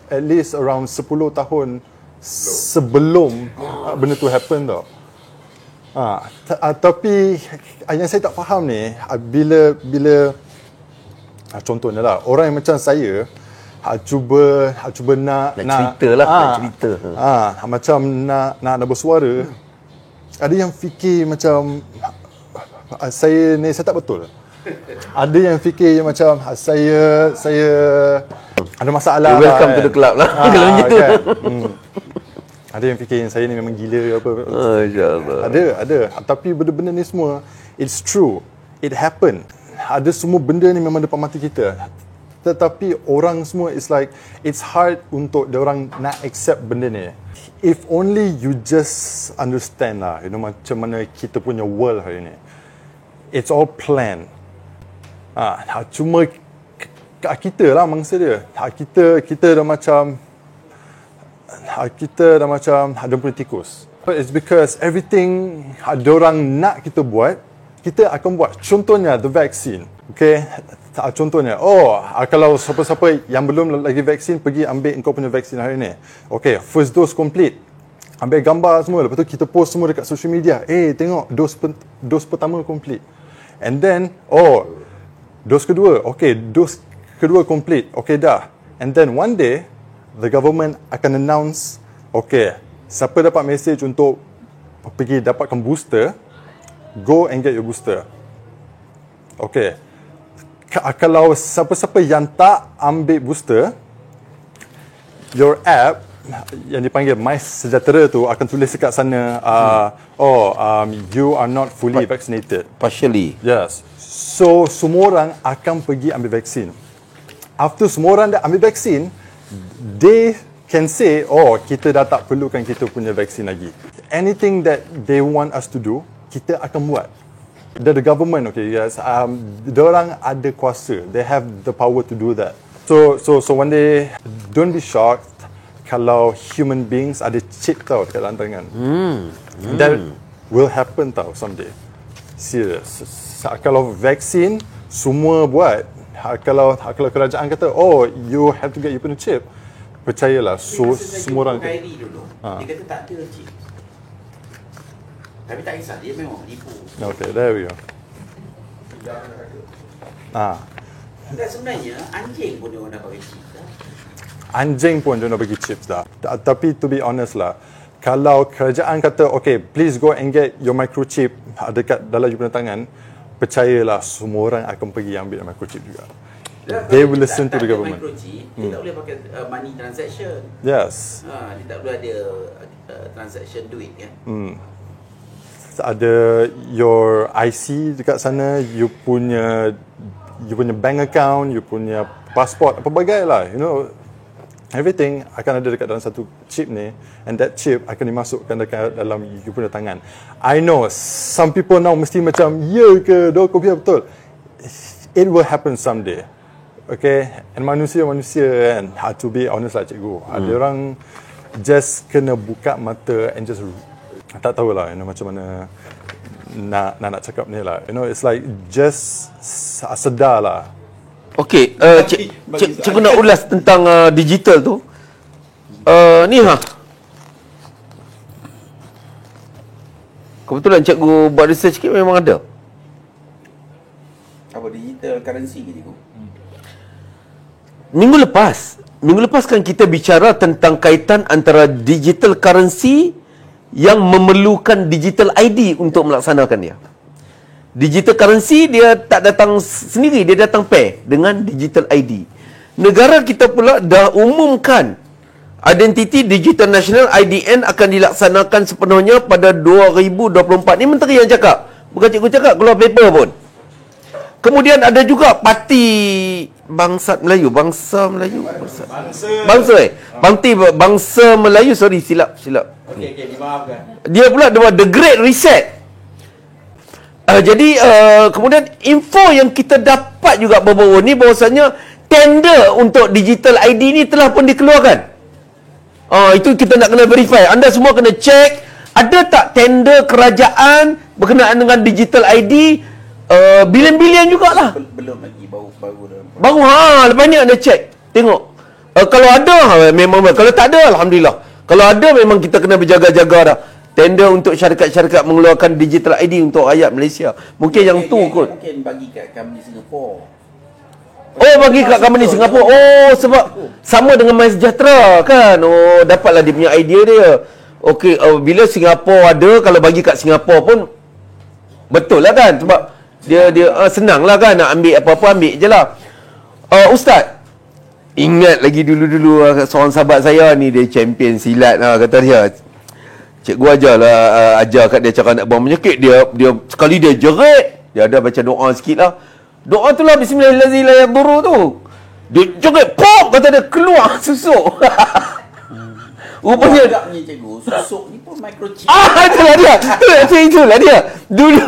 At least around 10 tahun sebelum benda tu happen tau. Tapi yang saya tak faham ni, bila contohnya lah, orang yang macam saya cuba nak cerita lah, nak cerita. Macam nak bersuara, ada yang fikir macam saya tak betul. Ada yang fikir macam saya ada masalah. Welcome to the club lah. Kalau macam tu. Ada yang fikir yang saya ni memang gila apa. Masya-Allah. Ada. Tapi benda-benda ni semua, it's true. It happened. Ada semua benda ni memang depan mata kita. Tetapi orang semua, it's hard untuk diorang nak accept benda ni. If only you just understand lah, macam mana kita punya world hari ni. It's all planned. Cuma kita lah mangsa dia. Kita dah macam ada punya tikus. It's because everything diorang nak kita buat, kita akan buat. Contohnya the vaccine. Okay, contohnya, kalau siapa-siapa yang belum lagi vaksin, pergi ambil engkau punya vaksin hari ni. Okay, first dose complete. Ambil gambar semua, lepas tu kita post semua dekat social media. Tengok dose pertama complete. And then, dose kedua. Okay, dose kedua complete. Okay dah. And then one day, the government akan announce, okay, siapa dapat message untuk pergi dapatkan booster, go and get your booster. Okay. Kalau siapa-siapa yang tak ambil booster, your app yang dipanggil My Sejahtera tu akan tulis dekat sana, you are not fully vaccinated. Partially. Yes. So, semua orang akan pergi ambil vaksin. After semua orang dah ambil vaksin, they can say, kita dah tak perlukan kita punya vaksin lagi. Anything that they want us to do, kita akan buat. The government, okay, yes, diorang ada kuasa. They have the power to do that. So one day, don't be shocked kalau human beings ada chip tau dekat dalam tangan. That will happen tau someday. Serious. Kalau vaksin semua buat, kalau kerajaan kata, you have to get you punya chip, percayalah, semua orang akan. Dia kata tak ada chip. Tapi tak kisah, dia memang menipu. Okay, there we go. Dan sebenarnya anjing pun dia orang dah pakai chip dah. Anjing pun dia nak bagi chips dah. Tapi to be honest lah, kalau kerajaan kata, okay, please go and get your microchip dekat dalam you punya tangan, percayalah semua orang akan pergi ambil microchip juga. They will listen to the government. Microchip, dia tak boleh pakai money transaction. Yes. Dia tak boleh ada transaction duit kan. Ada your IC dekat sana, you punya bank account, you punya passport, apa bagai lah, you know, everything akan ada dekat dalam satu chip ni, and that chip akan dimasukkan dekat dalam you punya tangan. I know some people now mesti macam, ya ke, kau biar betul. It will happen someday. Okay, and manusia kan, to be honest lah cikgu, ada orang just kena buka mata and just tak tahulah, you know, macam mana nak cakap ni lah, you know, it's like just sedar lah. Okey, cikgu nak ulas tentang digital tu. Ni kebetulan cikgu buat research sikit, memang ada. Apa digital currency ke cikgu? Minggu lepas kan kita bicara tentang kaitan antara digital currency yang memerlukan digital ID untuk melaksanakan dia. Digital currency dia tak datang sendiri, dia datang pair dengan digital ID. Negara kita pula dah umumkan identiti digital national IDN akan dilaksanakan sepenuhnya pada 2024. Ni menteri yang cakap, bukan cikgu cakap, keluar paper pun. Kemudian ada juga parti Bangsa Melayu, Parti Bangsa Melayu, sorry, silap. Okey, dimaafkan. Dia pula buat The Great Reset. Jadi kemudian info yang kita dapat juga baru-baru ni bahawasanya tender untuk digital ID ni telah pun dikeluarkan. Itu kita nak kena verify. Anda semua kena check, ada tak tender kerajaan berkenaan dengan digital ID, bilion-bilion jugalah. Belum lagi, baru Lepas ni anda check, tengok. Kalau ada memang, kalau tak ada alhamdulillah. Kalau ada memang kita kena berjaga-jaga dah. Tender untuk syarikat-syarikat mengeluarkan digital ID untuk rakyat Malaysia. Mungkin yang tu kot. Mungkin bagi kat company Singapore. Bagi kat company Singapura. Sebab sama dengan My Sejahtera kan. Dapatlah dia punya idea dia. Okey, bila Singapura ada, kalau bagi kat Singapura pun betul lah kan. Sebab dia senang lah kan, nak ambil apa-apa ambil je lah. Ustaz, ingat lagi dulu-dulu seorang sahabat saya ni, dia champion silat lah, kata dia. Cikgu ajar kat dia cara nak buang penyakit. Dia sekali dia jerit, dia ada baca doa sikit lah. Doa tu lah, Bismillahirrahmanirrahim tu. Dia jerit, pop, kata dia keluar susuk. Rupanya agaknya cikgu, susuk ni pun microchip. Itulah dia. Itulah dia. Dulu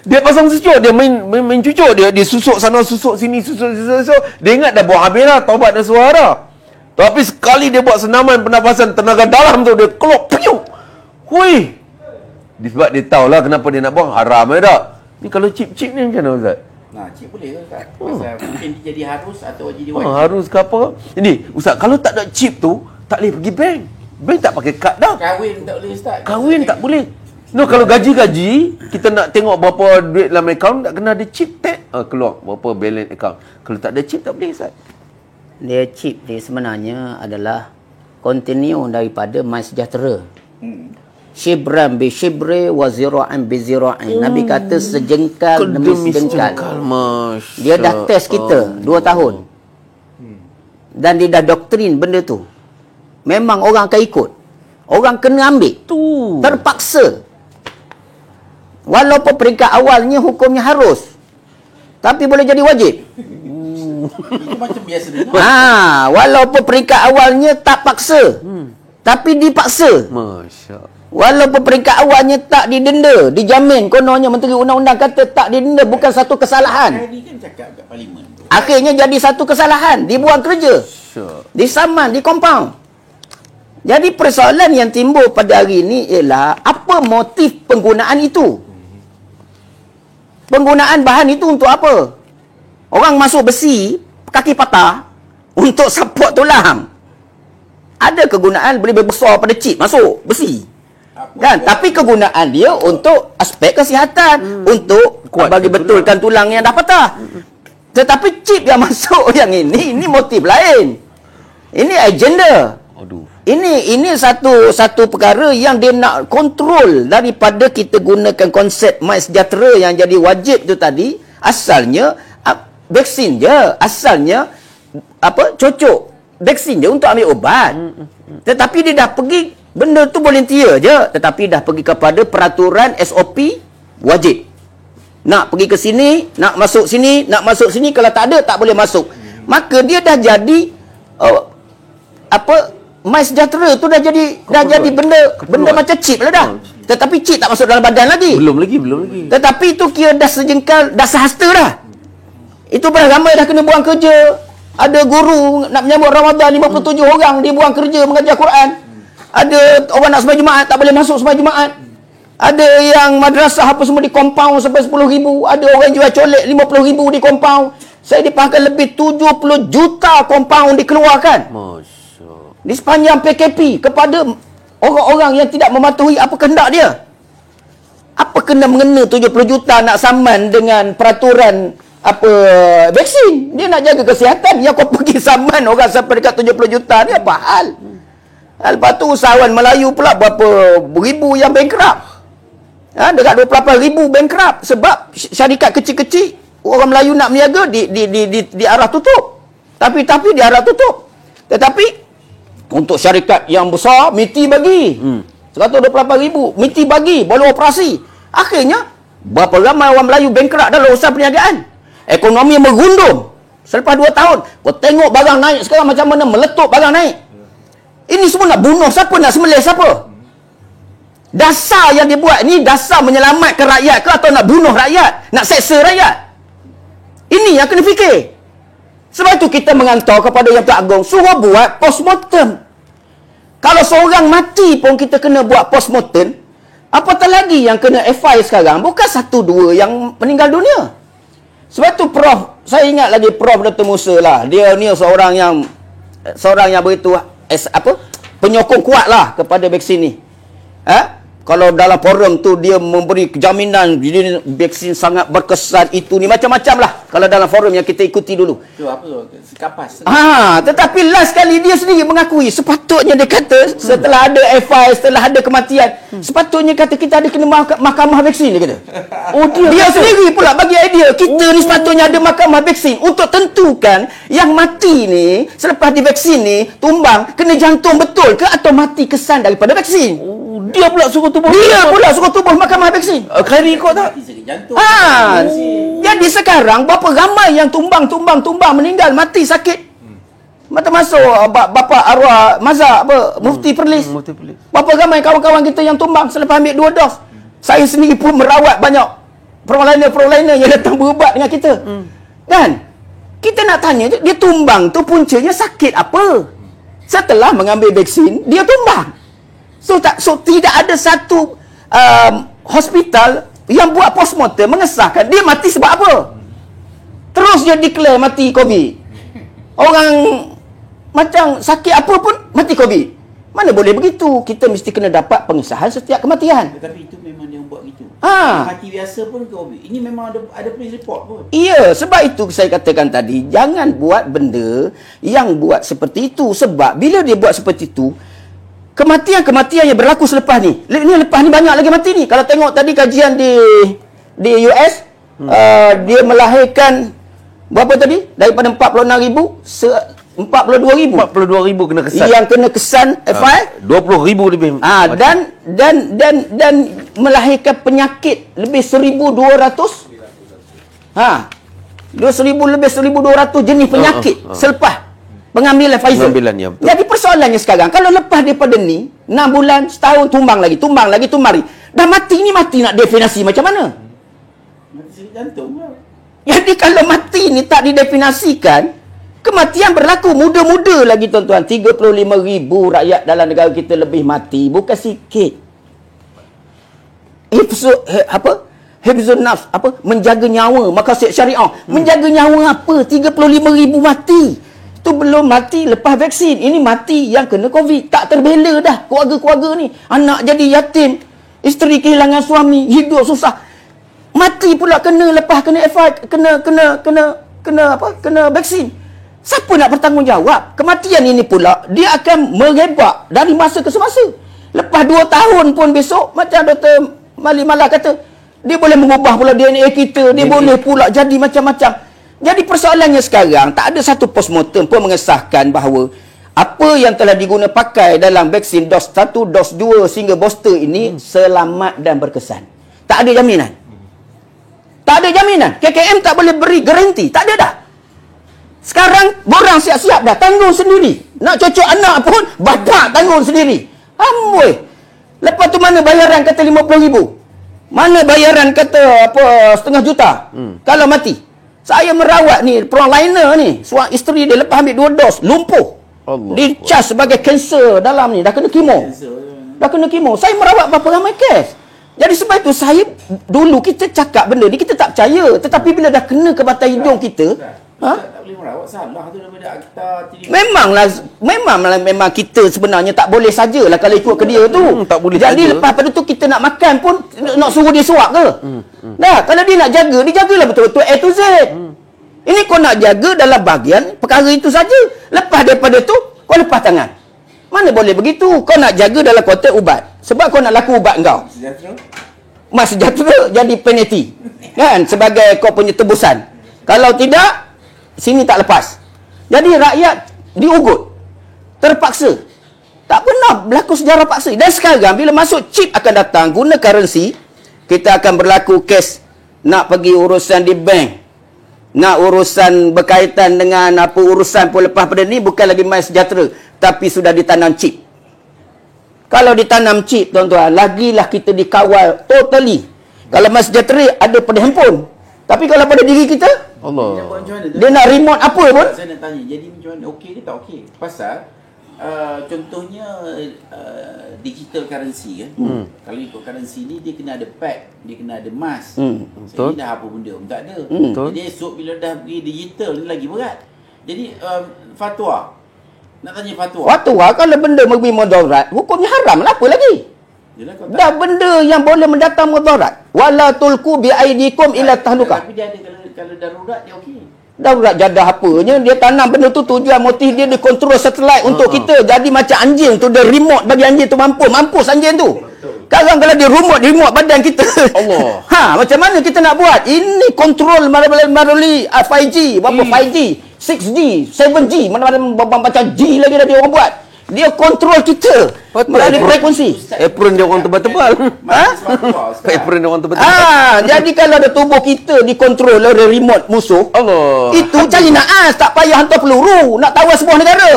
dia pasang susuk, dia main cucuk, dia susuk sana, susuk sini, susuk. Dia ingat dah buat habis lah, taubat dan suara. Tapi sekali dia buat senaman pernafasan tenaga dalam tu, dia keluar, piu. Hui. Sebab dia tahulah kenapa dia nak buang, haram tak. Ni kalau chip ni macam mana Ustaz? Chip boleh ke Ustaz? Pasal mungkin dia jadi harus atau jadi wajib. Harus ke apa? Ini Ustaz, kalau tak ada chip tu, tak boleh pergi bank. Bank tak pakai kad dah. Kahwin tak boleh Ustaz. Kahwin tak boleh. No, kalau gaji-gaji, kita nak tengok berapa duit dalam akaun, tak kena ada chip tag. Keluar berapa balance akaun. Kalau tak ada chip, tak boleh Ustaz. Dia chip ni sebenarnya adalah continue daripada MySejahtera. Shibran bi shibri wa zira'an bi zira'in. Nabi kata sejengkal demi sejengkal. Dia dah test kita 2 tahun. Dan dia dah doktrin benda tu. Memang orang akan ikut. Orang kena ambil. Terpaksa. Walaupun peringkat awalnya hukumnya harus. Tapi boleh jadi wajib. Itu macam biasa dulu. Walaupun peringkat awalnya tak paksa. Tapi dipaksa. Masya Allah. Walaupun peringkat awalnya tak didenda, dijamin, kononnya Menteri Undang-Undang kata tak didenda, bukan satu kesalahan. Hari kan cakap kat parlimen tu. Akhirnya jadi satu kesalahan, dibuang kerja, disaman, dikompaun. Jadi persoalan yang timbul pada hari ini ialah apa motif penggunaan itu? Penggunaan bahan itu untuk apa? Orang masuk besi, kaki patah, untuk support tulang. Ada kegunaan boleh besar pada chip masuk besi. Kan? Tapi kegunaan dia untuk aspek kesihatan, untuk bagi betulkan tulang yang dah patah. Tetapi chip yang masuk yang ini motif lain. Ini agenda. Ini satu perkara yang dia nak kontrol daripada kita gunakan konsep MySejahtera yang jadi wajib tu tadi. Asalnya vaksin je, asalnya cocok vaksin je untuk ambil ubat. Tetapi dia dah pergi, benda tu volunteer je, tetapi dah pergi kepada peraturan SOP wajib. Nak pergi ke sini, nak masuk sini, kalau tak ada tak boleh masuk. Maka dia dah jadi MySejahtera tu dah jadi benda macam chip lah dah. Tetapi chip tak masuk dalam badan lagi. Belum lagi. Tetapi itu kira dah sejengkal, dah sehasta dah. Itu pernah ramai dah kena buang kerja. Ada guru nak menyambut Ramadan 57 orang dia buang kerja mengajar Quran. Ada orang nak sembahyang Jumaat tak boleh masuk sembahyang Jumaat. Ada yang madrasah apa semua di compound sampai 10,000. Ada orang jual colek 50,000 di compound. Saya dipanggil lebih 70 juta compound dikeluarkan. Masya. Di sepanjang PKP kepada orang-orang yang tidak mematuhi apa kehendak dia. Apa kena mengena 70 juta nak saman dengan peraturan vaksin? Dia nak jaga kesihatan. Yang kau pergi saman orang sampai dekat 70 juta ni apa hal? Lepas tu usahawan Melayu pula berapa ribu yang bankrupt. Dekat 28,000 bankrupt sebab syarikat kecil-kecil orang Melayu nak berniaga di arah tutup. Tapi di arah tutup. Tetapi untuk syarikat yang besar MITI bagi 128,000 MITI bagi boleh operasi. Akhirnya berapa ramai orang Melayu bankrupt dalam usaha perniagaan. Ekonomi merundum selepas 2 tahun. Kau tengok barang naik sekarang macam mana meletup barang naik. Ini semua nak bunuh siapa, nak sembelih siapa? Dasar yang dia buat ni dasar menyelamatkan rakyat ke atau nak bunuh rakyat, nak seksa rakyat? Ini yang kena fikir. Sebab itu kita mengantar kepada Yang Agung suruh buat postmortem. Kalau seorang mati pun kita kena buat postmortem. Apatah lagi yang kena FI sekarang bukan 1-2 yang meninggal dunia. Sebab tu Prof, saya ingat lagi Prof Dr. Musa lah. Dia ni seorang yang beritu penyokong kuat lah kepada vaksin ni. Kalau dalam forum tu dia memberi jaminan vaksin sangat berkesan itu ni macam-macam lah. Kalau dalam forum yang kita ikuti dulu. Tu apa tu? Sekapas. Tetapi last kali dia sendiri mengakui sepatutnya dia kata setelah ada FI, setelah ada kematian, sepatutnya kata kita ada kena mahkamah vaksin dia kata. Dia sendiri pula bagi idea kita ni sepatutnya ada mahkamah vaksin untuk tentukan yang mati ni selepas divaksin ni tumbang kena jantung betul ke atau mati kesan daripada vaksin. Dia pula suruh tubuh mahkamah vaksin. Kari ikut tak? Jadi sekarang berapa ramai yang tumbang meninggal mati sakit. Mata masuk bapa arwah mazhab Mufti Perlis. Berapa ramai kawan-kawan kita yang tumbang selepas ambil 2 dos. Saya sendiri pun merawat banyak perlawanan yang datang berubat dengan kita. Kan? Kita nak tanya dia tumbang tu puncanya sakit apa? Setelah mengambil vaksin dia tumbang. So tidak ada satu hospital yang buat postmortem mengesahkan dia mati sebab apa. Terus dia declare mati COVID. Orang macam sakit apa pun mati COVID. Mana boleh begitu. Kita mesti kena dapat pengesahan setiap kematian. Tetapi itu memang dia buat gitu. Ha. Mati biasa pun COVID. Ini memang ada police report pun. Iya, sebab itu saya katakan tadi, jangan buat benda yang buat seperti itu. Sebab bila dia buat seperti itu, kematian-kematian yang berlaku selepas ni. Lepas ni banyak lagi mati ni. Kalau tengok tadi kajian di US, dia melahirkan berapa tadi? Daripada 46,000, 42,000. 42,000 kena kesan. Yang kena kesan FI. 20,000 lebih. Dan melahirkan penyakit lebih 1,200. 1,200 jenis penyakit selepas pengambilan Pfizer. Pengambilan, ya, betul. Jadi persoalannya sekarang, kalau lepas daripada ni 6 bulan, setahun, tumbang lagi. Dah mati nak definasi macam mana? Mati sakit jantung lah. Jadi kalau mati ni tak didefinasikan, kematian berlaku muda-muda lagi tuan-tuan. 35,000 rakyat dalam negara kita lebih mati, bukan sikit. Hifzun nafs, menjaga nyawa, maqasid syariah. Menjaga nyawa apa? 35,000 mati. Itu belum mati lepas vaksin. Ini mati yang kena COVID. Tak terbela dah keluarga-keluarga ni. Anak jadi yatim, isteri kehilangan suami, hidup susah. Mati pula lepas kena FI, kena vaksin. Siapa nak bertanggungjawab? Kematian ini pula dia akan merebak dari masa ke semasa. Lepas 2 tahun pun besok, macam Dr. Malik Malah kata, dia boleh mengubah pula DNA kita, dia boleh pula jadi macam-macam. Jadi persoalannya sekarang, tak ada satu postmortem pun mengesahkan bahawa apa yang telah diguna pakai dalam vaksin dos 1, dos 2 sehingga booster ini selamat dan berkesan. Tak ada jaminan. Tak ada jaminan. KKM tak boleh beri garanti. Tak ada dah. Sekarang borang siap-siap dah, tanggung sendiri. Nak cocok anak pun bapak tanggung sendiri. Amboi. Lepas tu mana bayaran kata 50,000? Mana bayaran kata setengah juta? Kalau mati. Saya merawat ni frontliner ni, isteri dia lepas ambil 2 dos, lumpuh. Allah. Dicas sebagai kanser dalam ni, dah kena kemo. Saya merawat berapa ramai kes. Jadi sebab itu dulu kita cakap benda ni kita tak percaya, tetapi bila dah kena ke batang hidung kita, tak boleh merawat, salah tu daripada akta memang kita sebenarnya tak boleh sajalah kalau ikut ke dia tu. Tak boleh jadi saja. lepas pada tu kita nak makan pun nak suruh dia suap ke? Dah, kalau dia nak jaga, dia jagalah betul-betul A to Z. Ini kau nak jaga dalam bahagian perkara itu saja. Lepas daripada tu kau lepas tangan. Mana boleh begitu? Kau nak jaga dalam konteks ubat. Sebab kau nak laku ubat kau. Mas sejahtera jadi penalty. Kan? Sebagai kau punya tebusan. Kalau tidak, sini tak lepas. Jadi rakyat diugut. Terpaksa. Tak pernah berlaku sejarah paksa. Dan sekarang bila masuk chip akan datang, guna currency, kita akan berlaku kes nak pergi urusan di bank. Nak urusan berkaitan dengan urusan pun lepas pada ni bukan lagi main sejahtera, tapi sudah ditanam chip. Kalau ditanam chip, tuan-tuan, lagilah kita dikawal totally. Kalau main sejahtera ada pada handphone. Tapi kalau pada diri kita, Allah. dia nak remote apa pun. Saya nak tanya, jadi macam mana? Okey ke tak okey? Pasal contohnya digital currency kan. Kalau ikut currency ni dia kena ada pack, dia kena ada mask. Jadi dah apa benda pun tak ada. Jadi esok bila dah pergi digital ni lagi berat. Jadi fatwa. Nak tanya fatwa. Fatwa kalau benda memberi mudarat, hukumnya haram lah, apa lagi? Yalah, Dah benda yang boleh mendatang mudarat. Wala tulku bi aidikum ila tahluka. Tapi dia ada kalau darurat dia okey. Darurat jadah apanya? Dia tanam benda tu, tujuan motif dia dikontrol satelit untuk kita. Jadi macam anjing tu, dia remote bagi anjing tu mampus anjing tu. Sekarang kalau dia remote badan kita. Allah. Macam mana kita nak buat? Ini kontrol melalui 5G, berapa 5G, 6G, 7G, mana-mana macam G lagi dah dia orang buat. Dia kontrol kita melalui frekuensi. Apron dia orang tebal-tebal. Apron dia orang tebal-tebal. Jadi kalau ada tubuh kita dikontrol oleh remote musuh, Allah. itu cari naas, tak payah hantar peluru nak tawan sebuah negara.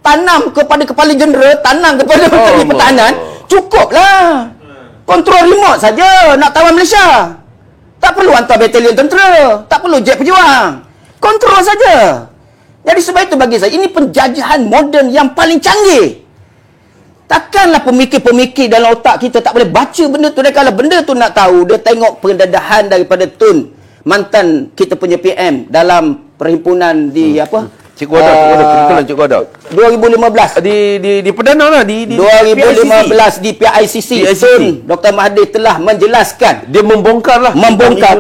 Tanam kepada kepala jeneral, tanam kepada menteri pertahanan, cukuplah. Kontrol remote saja nak tawan Malaysia. Tak perlu hantar batalion tentera, tak perlu jet pejuang. Kontrol saja. Jadi sebab itu bagi saya, ini penjajahan moden yang paling canggih. Takkanlah pemikir-pemikir dalam otak kita tak boleh baca benda tu. Dan kalau benda tu nak tahu, dia tengok pendedahan daripada Tun, mantan kita punya PM dalam perhimpunan di Cikgu ada, kebetulan cikgu ada. 2015. Di Perdana lah, di 2015 di PICC. PICC. Tun Dr. Mahathir telah menjelaskan, Dia membongkar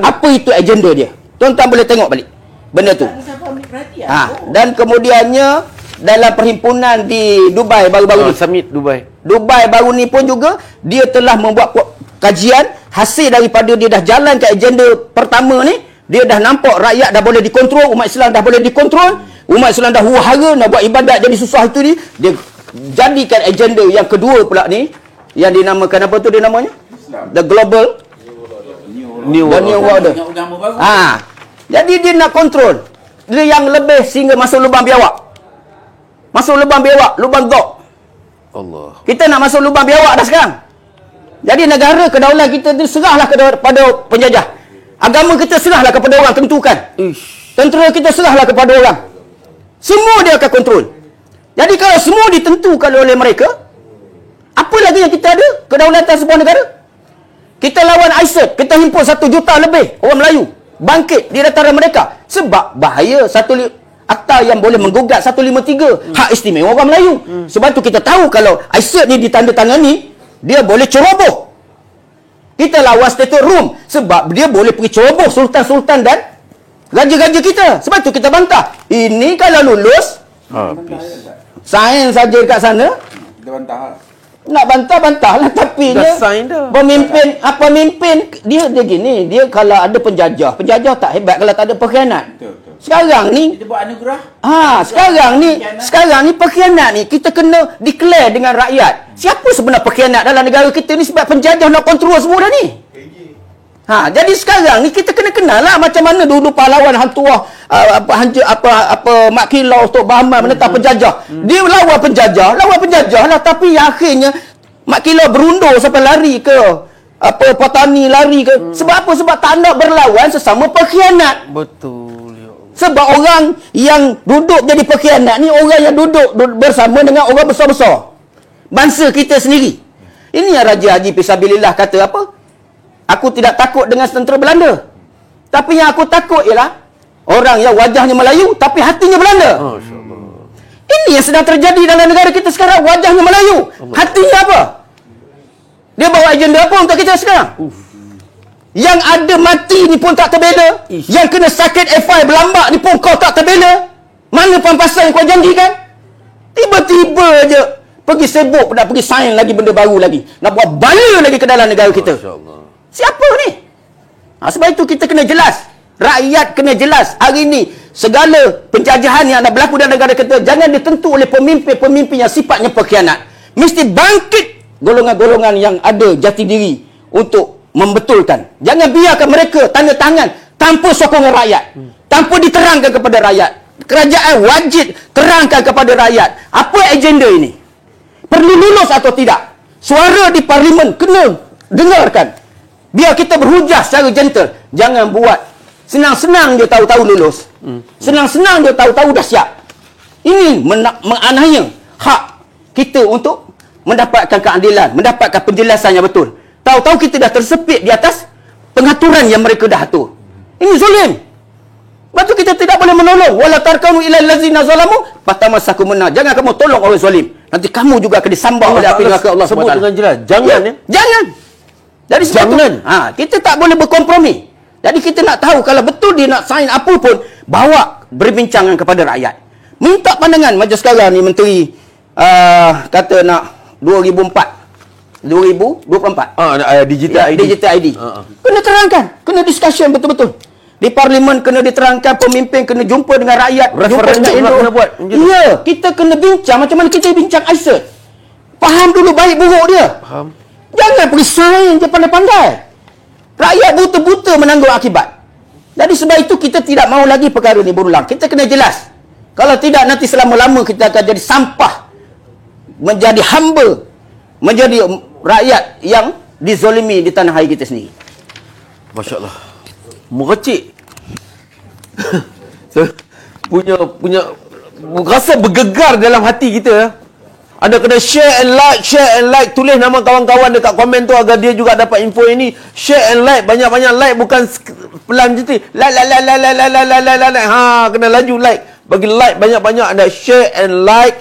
apa itu agenda dia. Tuan-tuan boleh tengok balik benda tu. Dan kemudiannya dalam perhimpunan di Dubai baru-baru ni, Summit Dubai baru ni pun juga dia telah membuat kajian. Hasil daripada dia dah jalankan agenda pertama ni, dia dah nampak rakyat dah boleh dikontrol, umat Islam dah boleh dikontrol, umat Islam dah huru-hara nak buat ibadat jadi susah itu ni. Dia jadikan agenda yang kedua pula ni, yang dinamakan apa tu dia namanya? The Global New Order. Jadi dia nak kontrol dia yang lebih sehingga masuk lubang biawak. Masuk lubang biawak, lubang dok. Allah. Kita nak masuk lubang biawak dah sekarang. Jadi negara kedaulatan kita tu serahlah kepada penjajah. Agama kita serahlah kepada orang tentukan. Tentera kita serahlah kepada orang. Semua dia akan kontrol. Jadi kalau semua ditentukan oleh mereka, apa lagi yang kita ada? Kedaulatan sebuah negara. Kita lawan ISIS, kita himpun 1 juta lebih orang Melayu bangkit di dataran mereka. Sebab bahaya akta yang boleh menggugat 153 hak istimewa orang Melayu. Sebab tu kita tahu kalau ISIS ni ditandatangani, dia boleh ceroboh. Kita lawan Statehood Room sebab dia boleh pergi ceroboh sultan-sultan dan raja-raja kita. Sebab tu kita bantah. Ini kalau lulus, sains saja kat sana. Kita bantah. Nak bantah-bantahlah, tapi Dah dia sign dah. pemimpin dia gini, dia kalau ada penjajah tak hebat kalau tak ada pengkhianat. Betul. Sekarang ni Kita buat anugerah. sekarang ni pengkhianat ni kita kena declare dengan rakyat. Siapa sebenar pengkhianat dalam negara kita ni sebab penjajah nak kontrol semua dah ni. Jadi sekarang ni kita kena kenal lah macam mana dulu pahlawan Hang Tuah Mak Kilau Tok Bahman menentang penjajah. Dia lawan penjajah lah, tapi akhirnya Mak Kilau berundur sampai lari ke Patani lari ke. Sebab apa? Sebab tak nak berlawan sesama pengkhianat. Betul. Ya. Sebab orang yang duduk jadi pengkhianat ni orang yang duduk bersama dengan orang besar-besar bangsa kita sendiri. Ini yang Raja Haji Fisabilillah kata apa? Aku tidak takut dengan tentera Belanda. Tapi yang aku takut ialah orang yang wajahnya Melayu tapi hatinya Belanda. Masya-Allah. Ini yang sedang terjadi dalam negara kita sekarang. Wajahnya Melayu, hatinya apa? Dia bawa agenda apa untuk kita sekarang? Yang ada mati ni pun tak terbela. Yang kena sakit FI berlambak ni pun kau tak terbela. Mana pampasan yang kau janjikan? Tiba-tiba je pergi sibuk, nak pergi sign lagi benda baru lagi. Nak buat bala lagi ke dalam negara kita. Siapa ni? Sebab itu kita kena jelas. Rakyat kena jelas. Hari ini segala penjajahan yang ada berlaku dalam negara kita jangan ditentu oleh pemimpin-pemimpin yang sifatnya pengkhianat. Mesti bangkit golongan-golongan yang ada jati diri untuk membetulkan. Jangan biarkan mereka tanda tangan tanpa sokongan rakyat. Tanpa diterangkan kepada rakyat. Kerajaan wajib terangkan kepada rakyat. Apa agenda ini? Perlu lulus atau tidak? Suara di parlimen kena dengarkan. Biar kita berhujah secara gentle. Jangan buat senang-senang dia tahu-tahu lulus. Senang-senang dia tahu-tahu dah siap. Ini menganiaya hak kita untuk mendapatkan keadilan, mendapatkan penjelasan yang betul. Tahu-tahu kita dah tersepit di atas pengaturan yang mereka dah atur. Ini zalim. Sebab tu kita tidak boleh menolong. Wala tarkanu ilal ladzina zalamu fatamasakum nar. Jangan kamu tolong orang zalim. Nanti kamu juga akan disambah oleh api neraka Allah Sebut SWT. dengan jelas. Jangan ya. Jangan. Jadi jangan. Kita tak boleh berkompromi. Jadi kita nak tahu kalau betul dia nak sign apa pun, bawa berbincangan kepada rakyat. Minta pandangan macam sekarang ni menteri kata nak 2024. Digital ID. Digital ID. Kena terangkan, kena discussion betul-betul. Di parlimen kena diterangkan, pemimpin kena jumpa dengan rakyat, jumpa dengan Indo. kena buat. Ya, kita kena bincang macam mana kita bincang ISIS. Faham dulu baik buruk dia. Faham. Jangan pergi sign je pandai-pandai. Rakyat buta-buta menanggung akibat. Jadi sebab itu kita tidak mahu lagi perkara ni berulang. Kita kena jelas. Kalau tidak nanti selama-lama kita akan jadi sampah. Menjadi hamba. Menjadi rakyat yang dizolimi di tanah air kita sendiri. Masya Allah. Merecik. punya rasa bergegar dalam hati kita. Anda kena share and like. Tulis nama kawan-kawan dekat komen tu agar dia juga dapat info ini. Share and like. Banyak-banyak like. Bukan pelan je. Like. Kena laju like. Bagi like banyak-banyak, anda share and like.